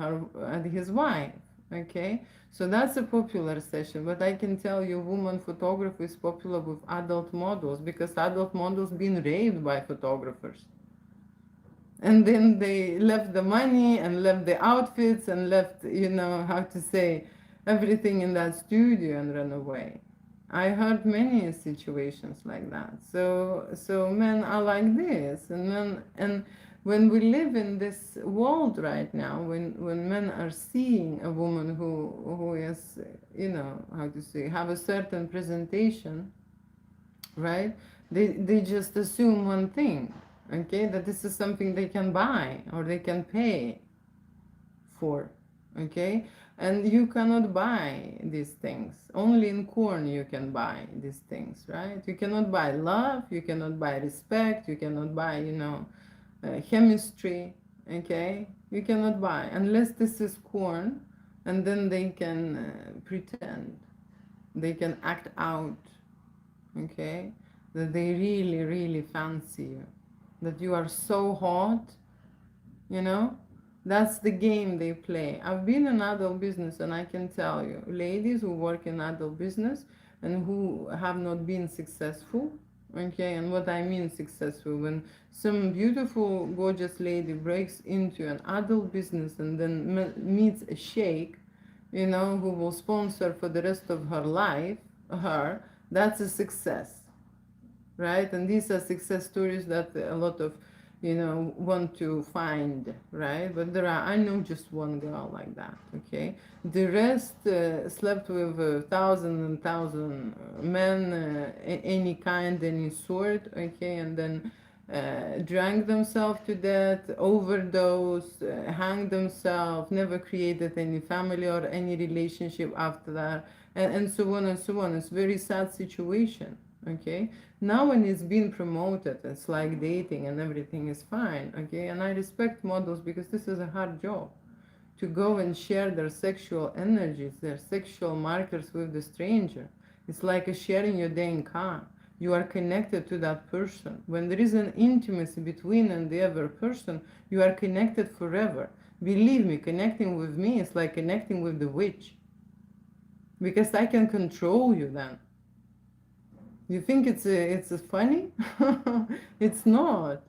his wife. Okay, so that's a popular session, but I can tell you woman photography is popular with adult models because adult models been raped by photographers. And then they left the money and left the outfits and left, how to say, everything in that studio and ran away. I heard many situations like that. So men are like this, and when we live in this world right now, when men are seeing a woman who is, how to say, have a certain presentation, right? They just assume one thing, okay, that this is something they can buy or they can pay for, okay? And you cannot buy these things. Only in corn you can buy these things, right? You cannot buy love, you cannot buy respect, you cannot buy, chemistry, okay? You cannot buy unless this is corn, and then they can pretend, they can act out, okay, that they really, really fancy you, that you are so hot, you know. That's the game they play. I've been in adult business, and I can tell you, ladies who work in adult business and who have not been successful, okay, and what I mean successful, when some beautiful, gorgeous lady breaks into an adult business and then meets a sheikh, who will sponsor for the rest of her life, that's a success, right? And these are success stories that a lot of, want to find, right? But I know just one girl like that, okay? The rest slept with thousand men, any kind, any sort, okay? And then drank themselves to death, overdosed, hanged themselves, never created any family or any relationship after that, and so on and so on. It's a very sad situation, okay? Now when it's being promoted, it's like dating and everything is fine, okay? And I respect models because this is a hard job, to go and share their sexual energies, their sexual markers with the stranger. It's like a sharing your DNK. You are connected to that person. When there is an intimacy between and the other person, you are connected forever. Believe me, connecting with me is like connecting with the witch. Because I can control you then. You think it's funny? It's not.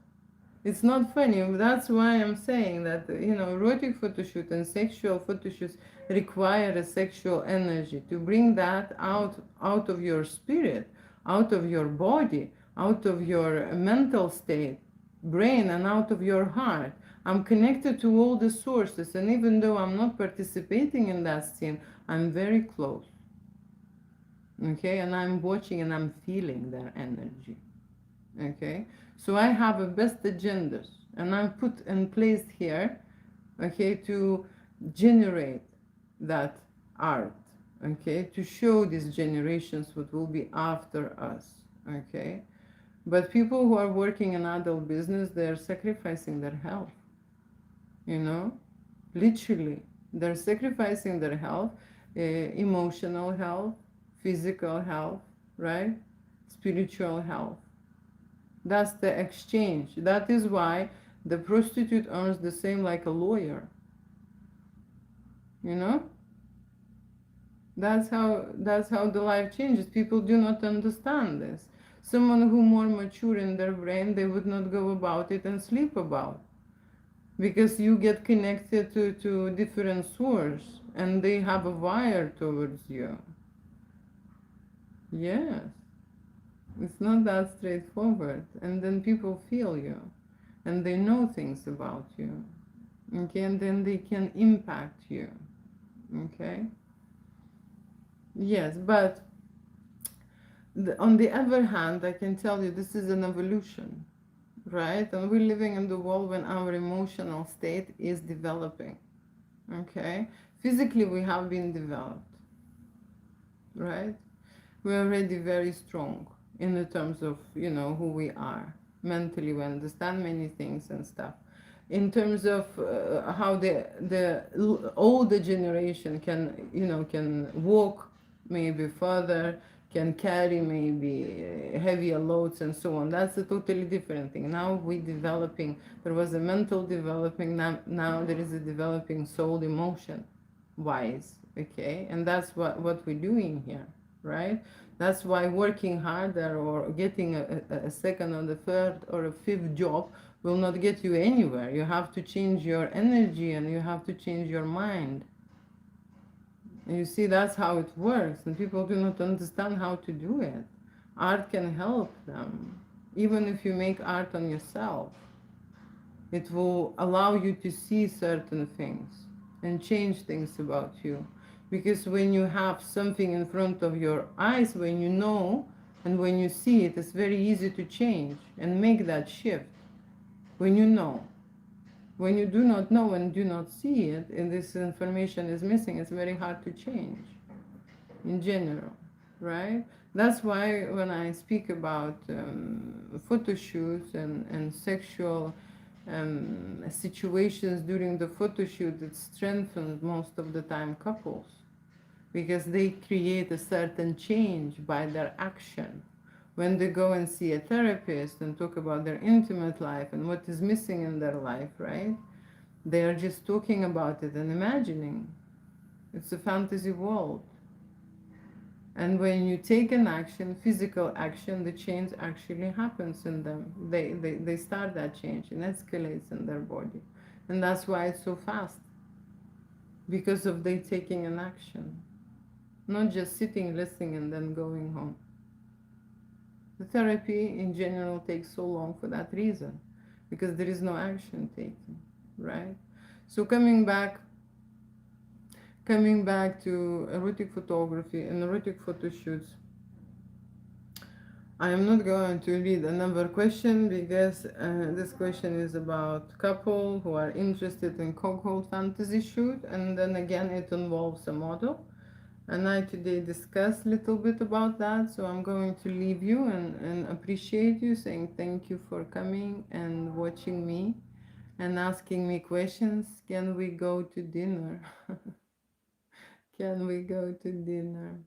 It's not funny. That's why I'm saying that, erotic photo shoot and sexual photo shoots require a sexual energy to bring that out of your spirit, out of your body, out of your mental state, brain, and out of your heart. I'm connected to all the sources, and even though I'm not participating in that scene, I'm very close. Okay, and I'm watching and I'm feeling their energy. Okay, so I have a best agendas, and I'm put and placed here, okay, to generate that art, okay, to show these generations what will be after us. Okay, but people who are working in adult business, they're sacrificing their health, you know, literally. They're sacrificing their health, emotional health, physical health, right, spiritual health. That's the exchange. That is why the prostitute earns the same like a lawyer. You know? That's how the life changes. People do not understand this. Someone who more mature in their brain, they would not go about it and sleep about. Because you get connected to different source and they have a wire towards you. Yes. It's not that straightforward. And then people feel you and they know things about you. Okay, and then they can impact you. Okay. Yes, but on the other hand, I can tell you this is an evolution, right? And we're living in the world when our emotional state is developing. Okay, physically we have been developed, right? We're already very strong in the terms of who we are mentally. We understand many things and stuff. In terms of how the older generation can walk maybe further, can carry maybe heavier loads and so on. That's a totally different thing. Now we developing. There was a mental developing. Now there is a developing soul emotion wise. Okay, and that's what we're doing here, right? That's why working harder or getting a second or the third or a fifth job will not get you anywhere. You have to change your energy and you have to change your mind. And you see, that's how it works, and people do not understand how to do it. Art can help them. Even if you make art on yourself, it will allow you to see certain things and change things about you. Because when you have something in front of your eyes, when you know and when you see it, it's very easy to change and make that shift. When you know. When you do not know and do not see it, and this information is missing, it's very hard to change in general, right? That's why when I speak about photo shoots and sexual situations during the photo shoot, it strengthens most of the time couples because they create a certain change by their action. When they go and see a therapist and talk about their intimate life and what is missing in their life, right? They are just talking about it and imagining. It's a fantasy world. And when you take an action, physical action, the change actually happens in them. They start that change and escalates in their body. And that's why it's so fast. Because of they taking an action. Not just sitting, listening, and then going home. The therapy in general takes so long for that reason. Because there is no action taken, right? So coming back to erotic photography and erotic photo shoots, I am not going to read another question because this question is about couple who are interested in cockhold fantasy shoot, and then again it involves a model. And I today discussed a little bit about that, so I'm going to leave you and appreciate you, saying thank you for coming and watching me and asking me questions. Can we go to dinner? Can we go to dinner?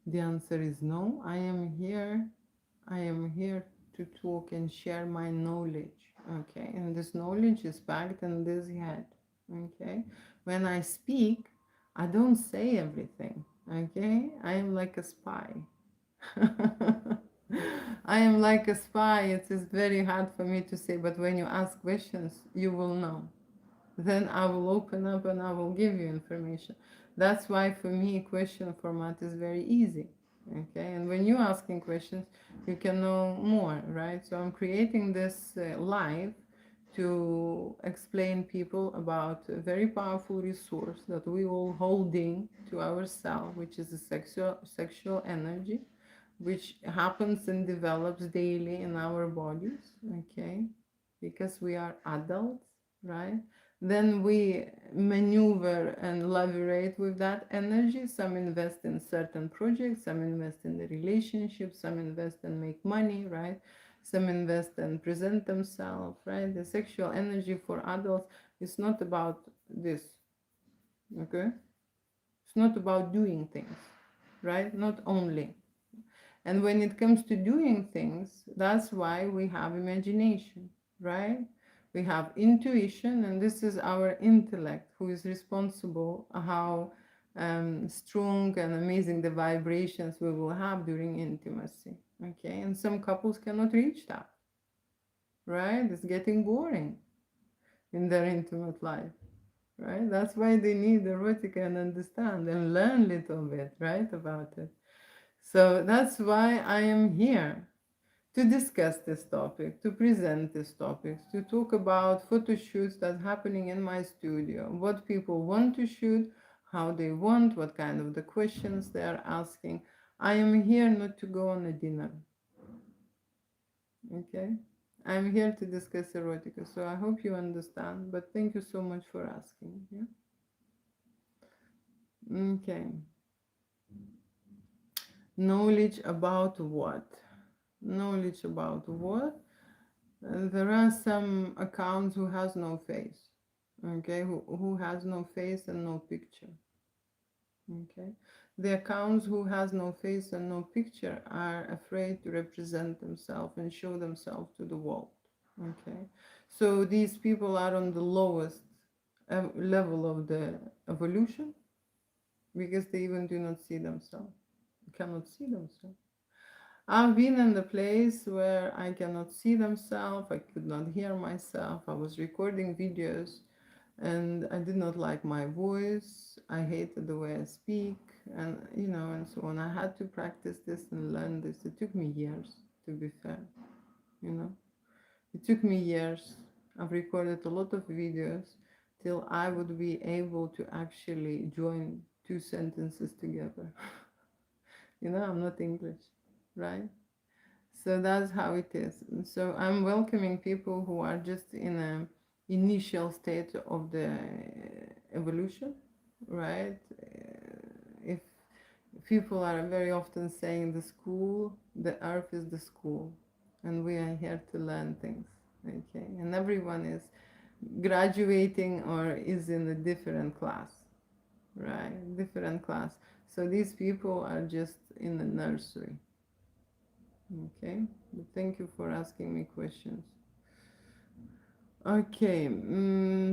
The answer is no. I am here to talk and share my knowledge. Okay, and this knowledge is packed in this head. Okay, when I speak, I don't say everything. Okay, I am like a spy. I am like a spy. It is very hard for me to say, but when you ask questions, you will know. Then I will open up and I will give you information. That's why for me question format is very easy. Okay, and when you're asking questions, you can know more, right? So I'm creating this live to explain people about a very powerful resource that we all holding to ourselves, which is the sexual energy, which happens and develops daily in our bodies. Okay, because we are adults, right? Then we maneuver and leverage with that energy. Some invest in certain projects, some invest in the relationships, some invest and make money, right? Some invest and present themselves, right? The sexual energy for adults is not about this, okay? It's not about doing things, right? Not only. And when it comes to doing things, that's why we have imagination, right? We have intuition, and this is our intellect who is responsible how strong and amazing the vibrations we will have during intimacy. Okay, and some couples cannot reach that, right? It's getting boring in their intimate life, right? That's why they need erotica and understand and learn a little bit, right, about it. So that's why I am here to discuss this topic, to present this topic, to talk about photo shoots that's happening in my studio, what people want to shoot, how they want, what kind of the questions they are asking. I am here not to go on a dinner, okay? I'm here to discuss erotica, so I hope you understand, but thank you so much for asking, yeah? Okay. Knowledge about what? Knowledge about what? There are some accounts who has no face, okay, who has no face and no picture, okay. The accounts who has no face and no picture are afraid to represent themselves and show themselves to the world, okay. So these people are on the lowest level of the evolution because they even do not see themselves, cannot see themselves. I've been in the place where I cannot see themselves, I could not hear myself, I was recording videos and I did not like my voice, I hated the way I speak, and and so on. I had to practice this and learn this. It took me years, to be fair, you know. It took me years. I've recorded a lot of videos till I would be able to actually join two sentences together. I'm not English, right? So that's how it is. And so I'm welcoming people who are just in a initial state of the evolution, right? If people are very often saying the school, the earth is the school, and we are here to learn things, okay? And everyone is graduating or is in a different class, right? Different class. So these people are just in the nursery. Okay, thank you for asking me questions. Okay,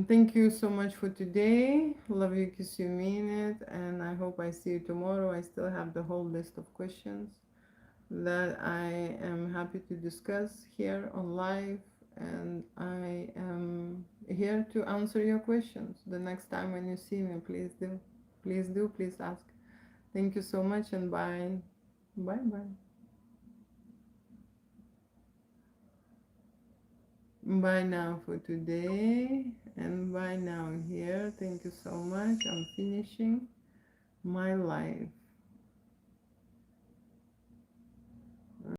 thank you so much for today. Love you, kiss you, mean it, and I hope I see you tomorrow. I still have the whole list of questions that I am happy to discuss here on live, and I am here to answer your questions. The next time when you see me, please do, please ask. Thank you so much, and bye, bye, bye. Bye now for today, and bye now here. Thank you so much. I'm finishing my life.